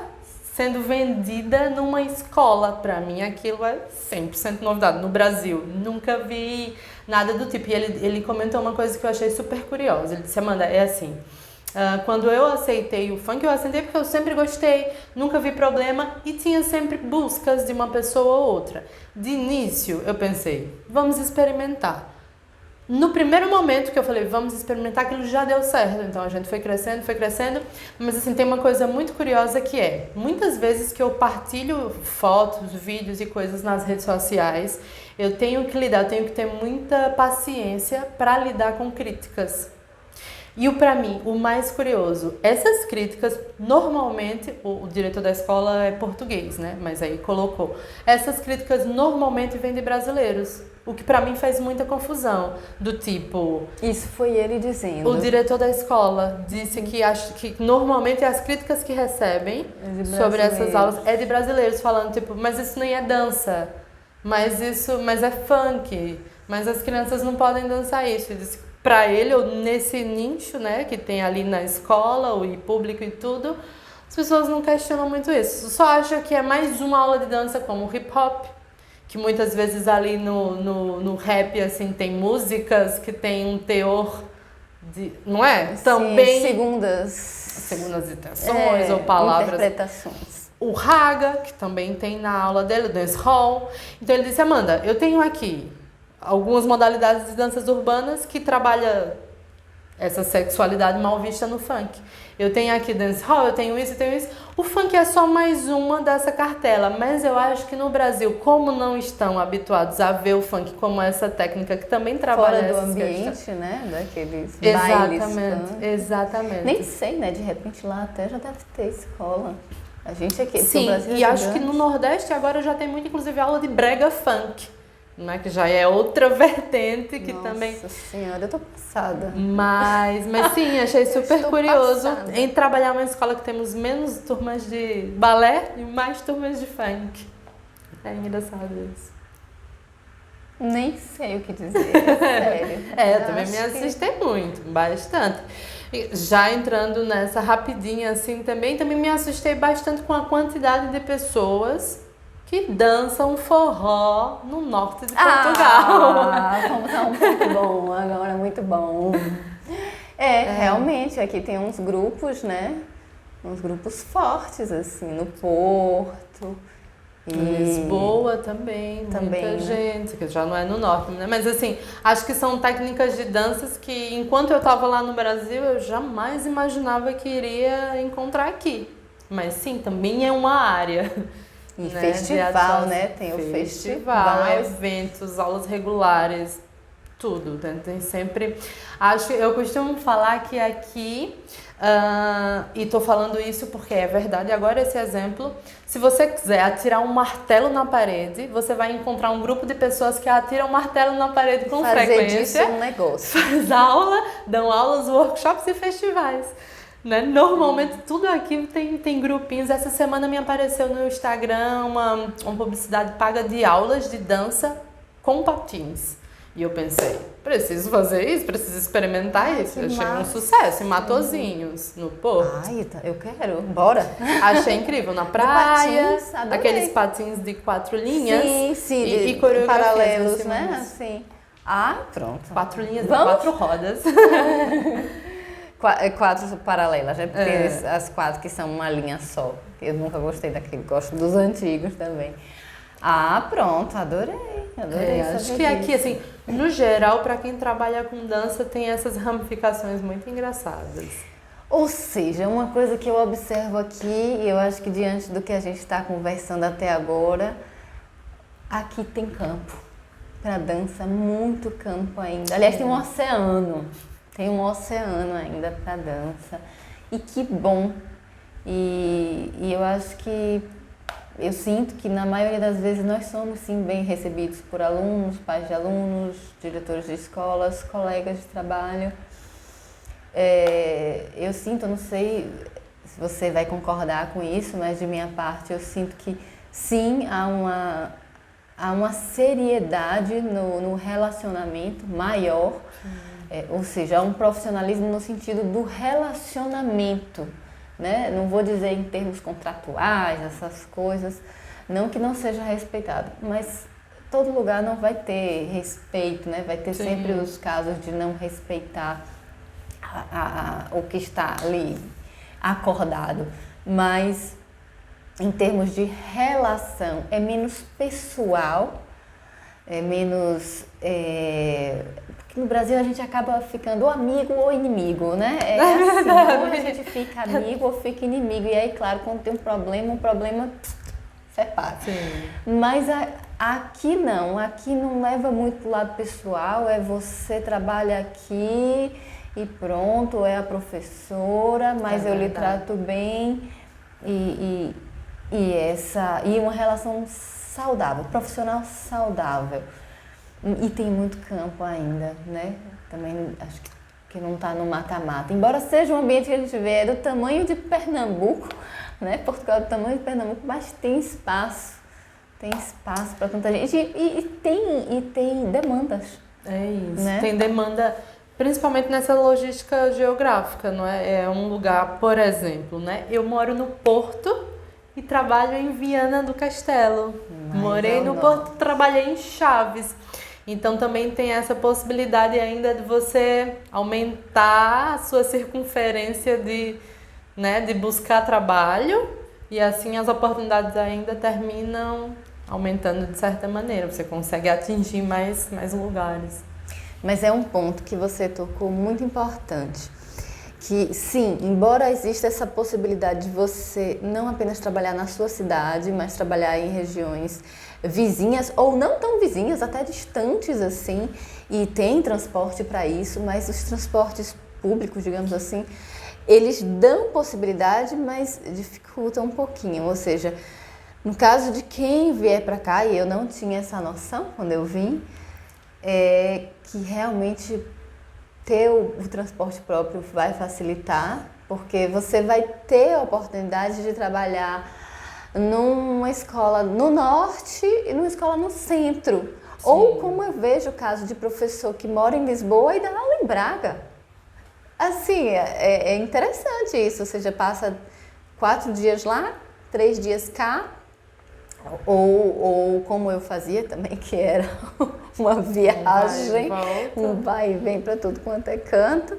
sendo vendida numa escola. Para mim aquilo é 100% novidade. No Brasil, nunca vi nada do tipo. E ele comentou uma coisa que eu achei super curiosa. Ele disse, Amanda, é assim, quando eu aceitei o funk, eu aceitei porque eu sempre gostei, nunca vi problema e tinha sempre buscas de uma pessoa ou outra. De início, eu pensei, vamos experimentar. No primeiro momento que eu falei, vamos experimentar, aquilo já deu certo. Então a gente foi crescendo. Mas assim, tem uma coisa muito curiosa que é, muitas vezes que eu partilho fotos, vídeos e coisas nas redes sociais, eu tenho que ter muita paciência para lidar com críticas. E para mim, o mais curioso, essas críticas, normalmente, o diretor da escola é português, né? Mas aí colocou. Essas críticas normalmente vêm de brasileiros. O que para mim faz muita confusão, do tipo... Isso foi ele dizendo. O diretor da escola disse que normalmente as críticas que recebem sobre essas aulas é de brasileiros, falando tipo, mas isso nem é dança, mas é funk, mas as crianças não podem dançar isso. Ele disse, para ele, ou nesse nicho, né, que tem ali na escola, e público e tudo, as pessoas não questionam muito isso. Só acham que é mais uma aula de dança como hip hop, que muitas vezes ali no rap, assim, tem músicas que tem um teor de... Não é? Sim, também... Segundas intenções ou palavras. Interpretações. O raga, que também tem na aula dele, o dancehall. Então ele disse, Amanda, eu tenho aqui algumas modalidades de danças urbanas que trabalha essa sexualidade mal vista no funk. Eu tenho aqui dancehall, eu tenho isso, eu tenho isso. O funk é só mais uma dessa cartela, mas eu acho que no Brasil, como não estão habituados a ver o funk como essa técnica que também trabalha fora do ambiente, questões. né, daqueles Exatamente, bailes funk. exatamente. Nem sei, né, de repente lá até já deve ter escola. A gente aqui, Sim, o Brasil é e acho gigante. que no Nordeste agora já tem muito, inclusive, aula de brega funk, né? Que já é outra vertente que também... Nossa senhora, eu tô passada. Mas sim, achei super estou curioso passada. em trabalhar numa escola que temos menos turmas de balé e mais turmas de funk. É engraçado isso. Nem sei o que dizer, sério. Eu também me assustei muito, bastante. E já entrando nessa rapidinha assim também me assustei bastante com a quantidade de pessoas que dançam forró no norte de Portugal. Vamos dar um ponto bom agora, muito bom. Realmente, aqui tem uns grupos, né? Uns grupos fortes, assim, no Porto. Em Lisboa também, muita né? gente, que já não é no norte, né? Mas assim, acho que são técnicas de danças que enquanto eu estava lá no Brasil, eu jamais imaginava que iria encontrar aqui. Mas sim, também é uma área. E né? festival, né? Tem o festival. Eventos, aulas regulares, tudo. Tem sempre... Eu costumo falar que aqui... e tô falando isso porque é verdade. Agora esse exemplo, se você quiser atirar um martelo na parede, você vai encontrar um grupo de pessoas que atiram martelo na parede com frequência. Fazer disso um negócio. Faz aula, dão aulas, workshops e festivais. Né? Normalmente tudo aqui tem grupinhos. Essa semana me apareceu no Instagram uma publicidade paga de aulas de dança com patins. E eu pensei, preciso fazer isso, preciso experimentar isso. Eu achei um sucesso em Matozinhos, no Porto. Ai, eu quero, bora. Achei incrível, na praia, patins, adorei. aqueles patins de 4 linhas. Sim, e coreografias paralelos, em cima né? disso. Assim. Pronto. 4 linhas de Vamos? 4 rodas. 4 paralelas, né? Porque tem as 4 que são uma linha só. Eu nunca gostei daquele, gosto dos antigos também. Pronto, adorei. Acho que aqui, assim, no geral, para quem trabalha com dança, tem essas ramificações muito engraçadas. Ou seja, uma coisa que eu observo aqui, e eu acho que diante do que a gente está conversando até agora, aqui tem campo para dança, muito campo ainda. Aliás, tem um oceano ainda para dança. E que bom! E eu acho que eu sinto que na maioria das vezes nós somos sim bem recebidos por alunos, pais de alunos, diretores de escolas, colegas de trabalho. Eu sinto, não sei se você vai concordar com isso, mas de minha parte eu sinto que sim, há uma seriedade no relacionamento maior, ou seja, há um profissionalismo no sentido do relacionamento. Né? Não vou dizer em termos contratuais, essas coisas, não que não seja respeitado, mas todo lugar não vai ter respeito, né? Vai ter sempre os casos de não respeitar o que está ali acordado, mas em termos de relação é menos pessoal, é menos... Porque no Brasil a gente acaba ficando ou amigo ou inimigo, né? Assim, ou a gente fica amigo ou fica inimigo. E aí, claro, quando tem um problema separa. Sim. Mas aqui não leva muito pro lado pessoal, você trabalha aqui e pronto, é a professora, mas eu lhe trato bem e uma relação saudável, profissional saudável. E tem muito campo ainda, né? Também acho que não está no mata-mata. Embora seja um ambiente que a gente vê, é do tamanho de Pernambuco, né? Portugal é do tamanho de Pernambuco, mas tem espaço. Tem espaço para tanta gente. E tem demandas. É isso. Né? Tem demanda, principalmente nessa logística geográfica, não é? É um lugar, por exemplo, né? Eu moro no Porto e trabalho em Viana do Castelo. Morei no Porto, trabalhei em Chaves. Então também tem essa possibilidade ainda de você aumentar a sua circunferência de buscar trabalho e assim as oportunidades ainda terminam aumentando de certa maneira. Você consegue atingir mais lugares. Mas é um ponto que você tocou muito importante. Que sim, embora exista essa possibilidade de você não apenas trabalhar na sua cidade, mas trabalhar em regiões vizinhas ou não tão vizinhas, até distantes assim, e tem transporte para isso, mas os transportes públicos, digamos assim, eles dão possibilidade, mas dificultam um pouquinho. Ou seja, no caso de quem vier para cá, e eu não tinha essa noção quando eu vim, é que realmente ter o transporte próprio vai facilitar, porque você vai ter a oportunidade de trabalhar numa escola no norte e numa escola no centro. Sim. Ou como eu vejo o caso de professor que mora em Lisboa e dá aula em Braga. Assim, é interessante isso, ou seja, passa 4 dias lá, 3 dias cá, ou como eu fazia também, que era uma viagem, um vai e vem para tudo quanto é canto.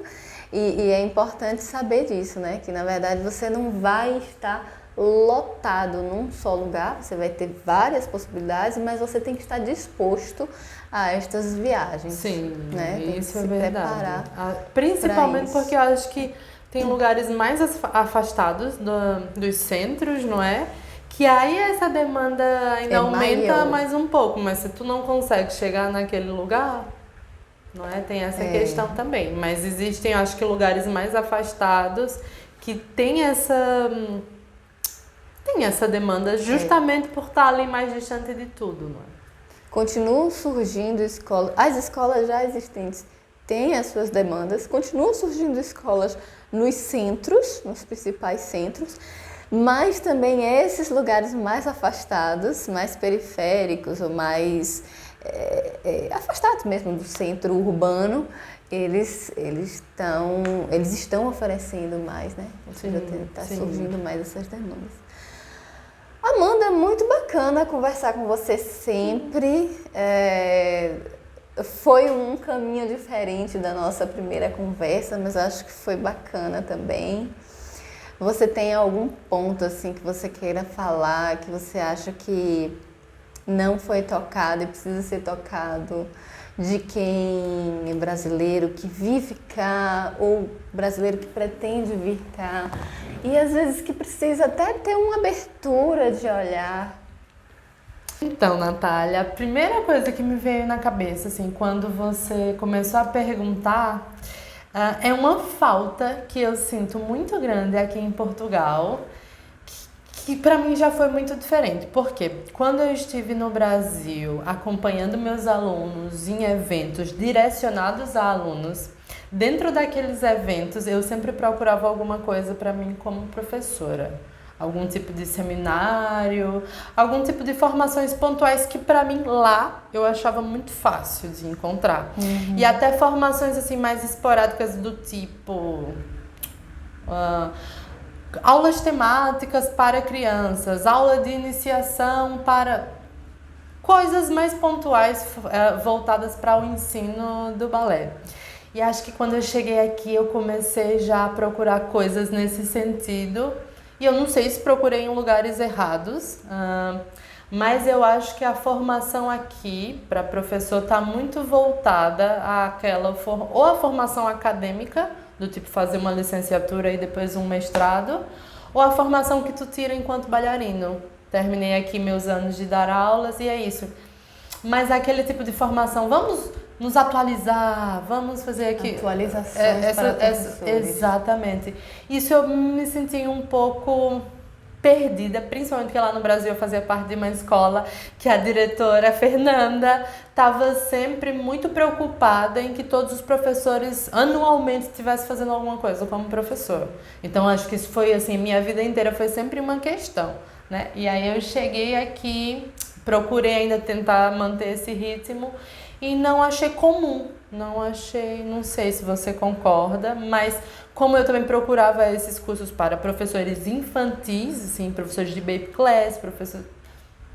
E é importante saber disso, né? Que na verdade você não vai estar lotado num só lugar, você vai ter várias possibilidades, mas você tem que estar disposto a estas viagens. Sim, né? Tem isso que é se verdade. Principalmente porque eu acho que tem lugares mais afastados dos centros, não é? Que aí essa demanda ainda aumenta mais um pouco, mas se tu não consegue chegar naquele lugar, não é? Tem essa questão também. Mas existem, acho que, lugares mais afastados que tem essa demanda justamente por estar ali mais distante de tudo, não é? Continuam surgindo escolas, as escolas já existentes têm as suas demandas, continuam surgindo escolas nos centros, nos principais centros, mas também esses lugares mais afastados, mais periféricos ou mais afastados mesmo do centro urbano, eles estão oferecendo mais, né? Ou seja, está surgindo mais essas demandas. Amanda, muito bacana conversar com você sempre. Foi um caminho diferente da nossa primeira conversa, mas acho que foi bacana também. Você tem algum ponto assim que você queira falar, que você acha que não foi tocado e precisa ser tocado, de quem é brasileiro que vive cá ou brasileiro que pretende vir cá e às vezes que precisa até ter uma abertura de olhar? Então, Natália, a primeira coisa que me veio na cabeça, assim, quando você começou a perguntar, é uma falta que eu sinto muito grande aqui em Portugal, que para mim já foi muito diferente. Porque quando eu estive no Brasil acompanhando meus alunos em eventos direcionados a alunos, dentro daqueles eventos eu sempre procurava alguma coisa para mim como professora. Algum tipo de seminário, algum tipo de formações pontuais que para mim lá eu achava muito fácil de encontrar. Uhum. E até formações assim mais esporádicas do tipo aulas temáticas para crianças, aula de iniciação para coisas mais pontuais voltadas para o ensino do balé. E acho que quando eu cheguei aqui eu comecei já a procurar coisas nesse sentido. E eu não sei se procurei em lugares errados, mas eu acho que a formação aqui para professor está muito voltada àquela ou a formação acadêmica, do tipo fazer uma licenciatura e depois um mestrado, ou a formação que tu tira enquanto bailarino. Terminei aqui meus anos de dar aulas e é isso. Mas aquele tipo de formação, vamos nos atualizar, vamos fazer aqui... Atualizações para professores. Exatamente. Isso eu me senti um pouco perdida, principalmente porque lá no Brasil eu fazia parte de uma escola que a diretora Fernanda estava sempre muito preocupada em que todos os professores anualmente estivessem fazendo alguma coisa como professor. Então acho que isso foi assim, minha vida inteira foi sempre uma questão, né? E aí eu cheguei aqui, procurei ainda tentar manter esse ritmo e não achei comum, não sei se você concorda, mas como eu também procurava esses cursos para professores infantis, assim, professores de baby class,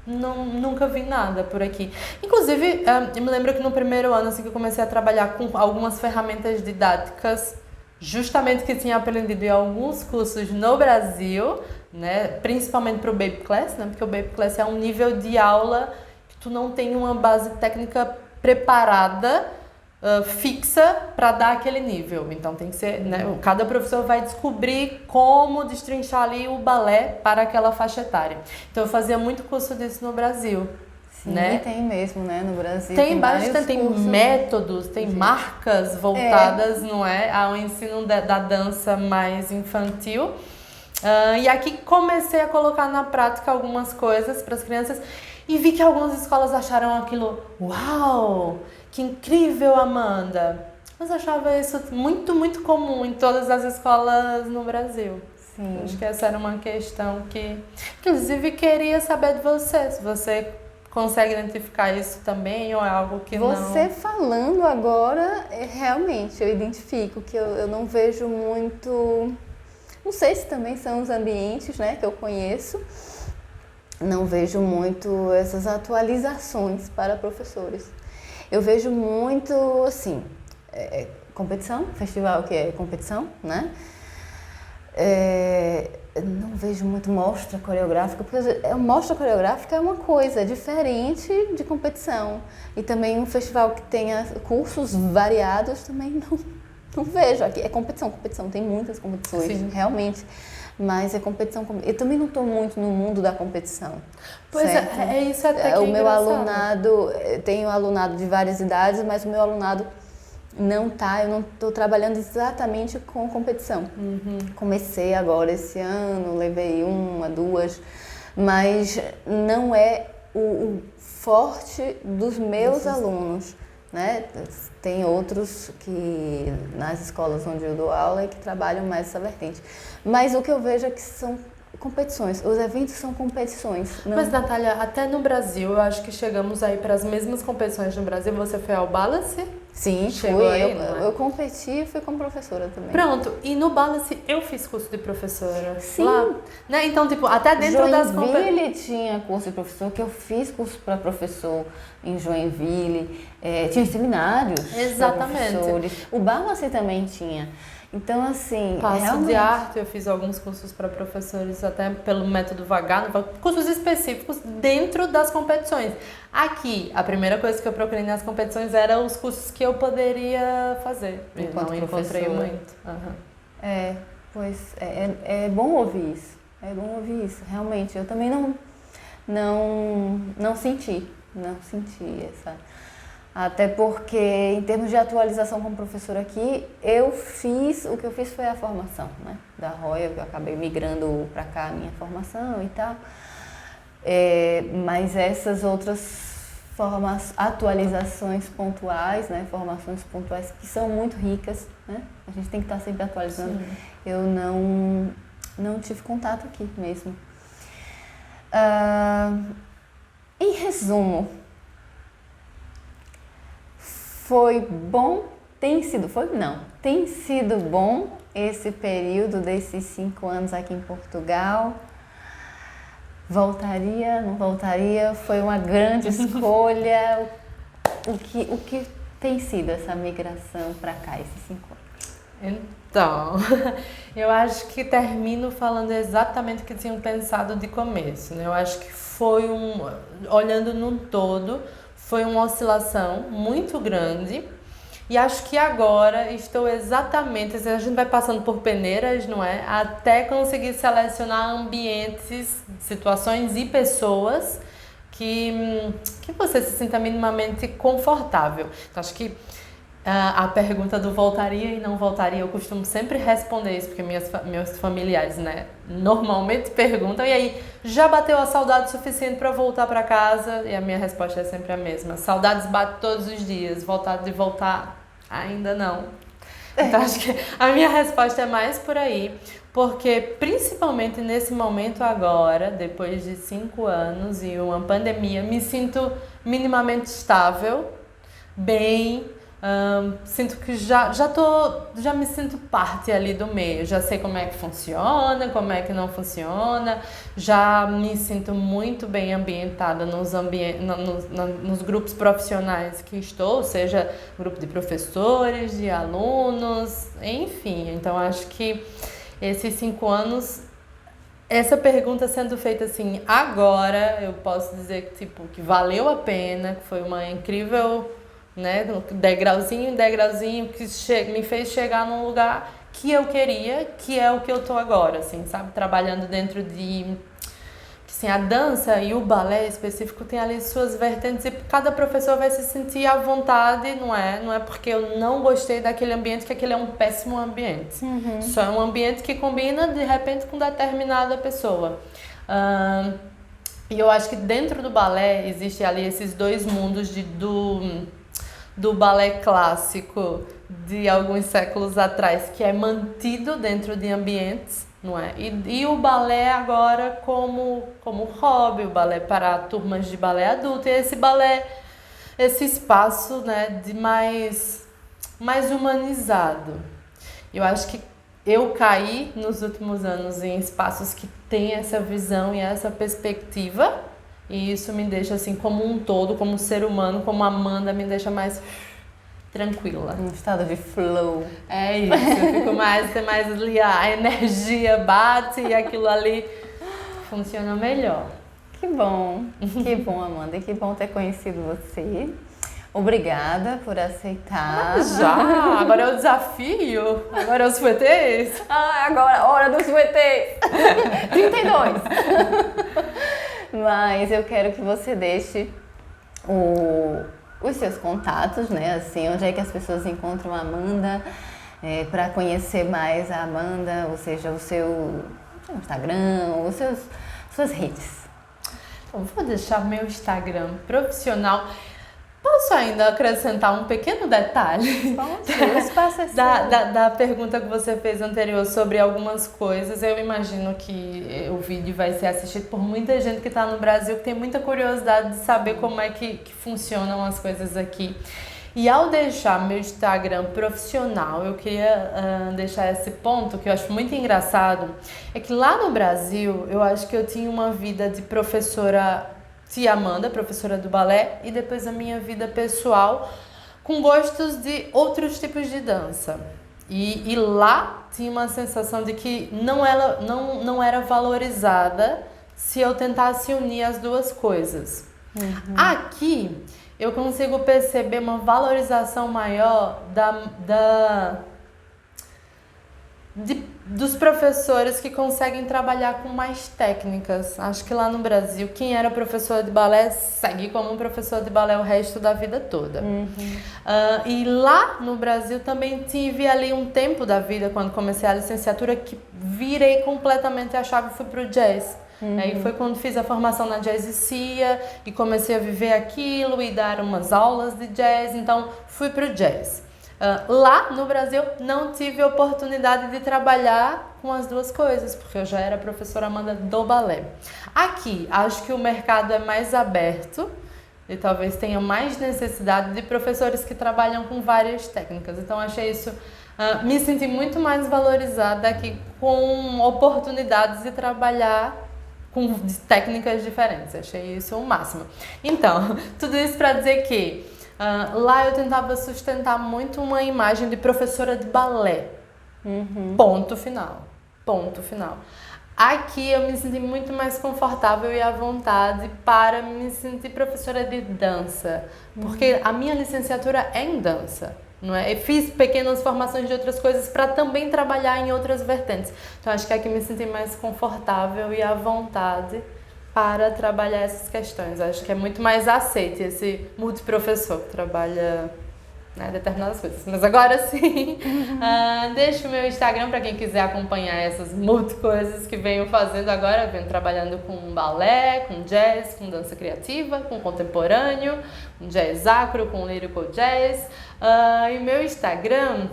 nunca vi nada por aqui. Inclusive, eu me lembro que no primeiro ano, assim, que eu comecei a trabalhar com algumas ferramentas didáticas, justamente que tinha aprendido em alguns cursos no Brasil, né, principalmente para o baby class, né, porque o baby class é um nível de aula que tu não tem uma base técnica preparada fixa para dar aquele nível. Então tem que ser, né, cada professor vai descobrir como destrinchar ali o balé para aquela faixa etária. Então eu fazia muito curso disso no Brasil. Sim, né? tem mesmo, né? No Brasil. Tem bastante, tem cursos. métodos, tem marcas voltadas, não é, ao ensino da dança mais infantil. E aqui comecei a colocar na prática algumas coisas para as crianças e vi que algumas escolas acharam aquilo, uau, que incrível, Amanda. Mas eu achava isso muito, muito comum em todas as escolas no Brasil. Sim. Acho que essa era uma questão que, inclusive, queria saber de você, se você consegue identificar isso também ou é algo que Você falando agora, realmente eu identifico que eu não vejo muito... Não sei se também são os ambientes, né, que eu conheço. Não vejo muito essas atualizações para professores. Eu vejo muito, assim, competição, festival que é competição, né? Não vejo muito mostra coreográfica, porque mostra coreográfica é uma coisa diferente de competição. E também um festival que tenha cursos variados também não vejo. Aqui é competição, tem muitas competições, sim, realmente. Mas é competição. Eu também não estou muito no mundo da competição. Pois é isso até que o meu alunado, tenho alunado de várias idades, mas o meu alunado não tá, eu não estou trabalhando exatamente com competição. Comecei agora esse ano, levei 1, 2, mas não é o forte dos meus alunos, né? Tem outros que nas escolas onde eu dou aula que trabalham mais essa vertente. Mas o que eu vejo é que são competições, os eventos são competições. Não... Mas, Natália, até no Brasil, eu acho que chegamos aí para as mesmas competições no Brasil. Você foi ao Balance? Sim, chegou fui. Aí, eu competi e fui como professora também. Pronto, e no Balance eu fiz curso de professora. Sim. Lá, né? Então, tipo, até dentro das competições. Joinville tinha curso de professor, que eu fiz curso para professor em Joinville. Tinha seminários. Exatamente. Para professores. O Balance também tinha. Então, assim, Passo realmente... de arte, eu fiz alguns cursos para professores, até pelo método Vagano, cursos específicos dentro das competições. Aqui, a primeira coisa que eu procurei nas competições era os cursos que eu poderia fazer. Enquanto não encontrei professora. muito. Pois é bom ouvir isso. É bom ouvir isso, realmente. Eu também não senti essa... Até porque, em termos de atualização como professora aqui, o que eu fiz foi a formação, né? Da Royal, que eu acabei migrando para cá a minha formação e tal. Mas essas outras atualizações pontuais, né? Formações pontuais que são muito ricas, né? A gente tem que estar sempre atualizando. Sim. Eu não tive contato aqui mesmo. Em resumo, foi bom, tem sido bom esse período desses 5 anos aqui em Portugal. Voltaria, não voltaria? Foi uma grande escolha. O que tem sido essa migração para cá, esses 5 anos? Então, eu acho que termino falando exatamente o que tinham pensado de começo, né? Eu acho que foi olhando num todo, foi uma oscilação muito grande e acho que agora estou exatamente, a gente vai passando por peneiras, não é? Até conseguir selecionar ambientes, situações e pessoas que você se sinta minimamente confortável. Então, acho que a pergunta do voltaria e não voltaria, eu costumo sempre responder isso, porque meus familiares, né, normalmente perguntam, e aí, já bateu a saudade suficiente para voltar para casa? E a minha resposta é sempre a mesma. Saudades bate todos os dias, vontade de voltar, ainda não. Então, acho que a minha resposta é mais por aí, porque principalmente nesse momento agora, depois de 5 anos e uma pandemia, me sinto minimamente estável, bem... sinto que já me sinto parte ali do meio, já sei como é que funciona, como é que não funciona, já me sinto muito bem ambientada nos grupos profissionais que estou, seja grupo de professores, de alunos, enfim. Então acho que esses 5 anos, essa pergunta sendo feita assim agora, eu posso dizer que valeu a pena, que foi uma incrível né? Degrauzinho em degrauzinho, que me fez chegar num lugar que eu queria, que é o que eu tô agora, assim, sabe? Trabalhando dentro de... Assim, a dança e o balé específico tem ali suas vertentes e cada professor vai se sentir à vontade, não é porque eu não gostei daquele ambiente que aquele é um péssimo ambiente. Só é um ambiente que combina, de repente, com determinada pessoa. E eu acho que dentro do balé existe ali esses dois mundos do balé clássico de alguns séculos atrás, que é mantido dentro de ambientes, não é? E o balé agora como hobby, o balé para turmas de balé adulto, e esse balé, esse espaço, né, de mais humanizado. Eu acho que eu caí nos últimos anos em espaços que têm essa visão e essa perspectiva, e isso me deixa assim como um todo, como ser humano, como Amanda, me deixa mais tranquila. Um estado de flow. É isso, eu fico mais ali, a energia bate e aquilo ali funciona melhor. Que bom, Amanda, e que bom ter conhecido você. Obrigada por aceitar. Já? Agora é o desafio? Agora é os fouettés? Agora, hora dos fouettés. 32. Mas eu quero que você deixe os seus contatos, né? Assim, onde é que as pessoas encontram a Amanda para conhecer mais a Amanda, ou seja, o seu Instagram, suas redes. Então, vou deixar meu Instagram profissional. Posso ainda acrescentar um pequeno detalhe? Pode, o espaço é seu. Da pergunta que você fez anterior sobre algumas coisas. Eu imagino que o vídeo vai ser assistido por muita gente que está no Brasil, que tem muita curiosidade de saber como é que funcionam as coisas aqui. E ao deixar meu Instagram profissional, eu queria deixar esse ponto que eu acho muito engraçado, é que lá no Brasil, eu acho que eu tinha uma vida de professora tia Amanda, professora do balé, e depois a minha vida pessoal com gostos de outros tipos de dança. E lá tinha uma sensação de que não era valorizada se eu tentasse unir as duas coisas. Aqui eu consigo perceber uma valorização maior dos professores que conseguem trabalhar com mais técnicas. Acho que lá no Brasil, quem era professor de balé segue como professor de balé o resto da vida toda. E lá no Brasil também tive ali um tempo da vida, quando comecei a licenciatura, que virei completamente a chave e fui pro jazz. Aí foi quando fiz a formação na Jazzicia e comecei a viver aquilo e dar umas aulas de jazz, então fui pro jazz. Lá no Brasil não tive oportunidade de trabalhar com as duas coisas, porque eu já era professora Amanda do balé. Aqui, acho que o mercado é mais aberto e talvez tenha mais necessidade de professores que trabalham com várias técnicas. Então, achei isso, me senti muito mais valorizada aqui com oportunidades de trabalhar com técnicas diferentes. Achei isso o máximo. Então, tudo isso para dizer que lá eu tentava sustentar muito uma imagem de professora de balé. Ponto final. Ponto final. Aqui eu me senti muito mais confortável e à vontade para me sentir professora de dança. Porque a minha licenciatura é em dança. Não é? Eu fiz pequenas formações de outras coisas para também trabalhar em outras vertentes. Então acho que aqui me senti mais confortável e à vontade para trabalhar essas questões. Acho que é muito mais aceito esse multiprofessor que trabalha, né, determinadas coisas. Mas agora sim, deixo o meu Instagram para quem quiser acompanhar essas coisas que venho fazendo agora. Venho trabalhando com balé, com jazz, com dança criativa, com contemporâneo, com jazz acro, com lyrical jazz. E meu Instagram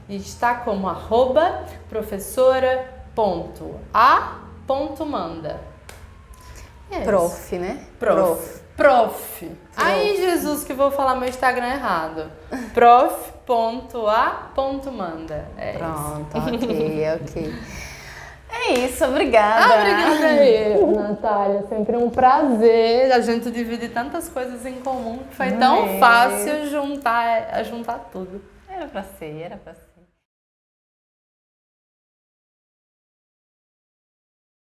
está como @professora.a.manda. Prof, né? Prof. Ai, Jesus, que vou falar meu Instagram errado. prof.a.manda. Pronto, ok. É isso, obrigada. Obrigada eu, Natália. Sempre um prazer. A gente dividir tantas coisas em comum. Foi tão fácil juntar tudo. Era pra ser.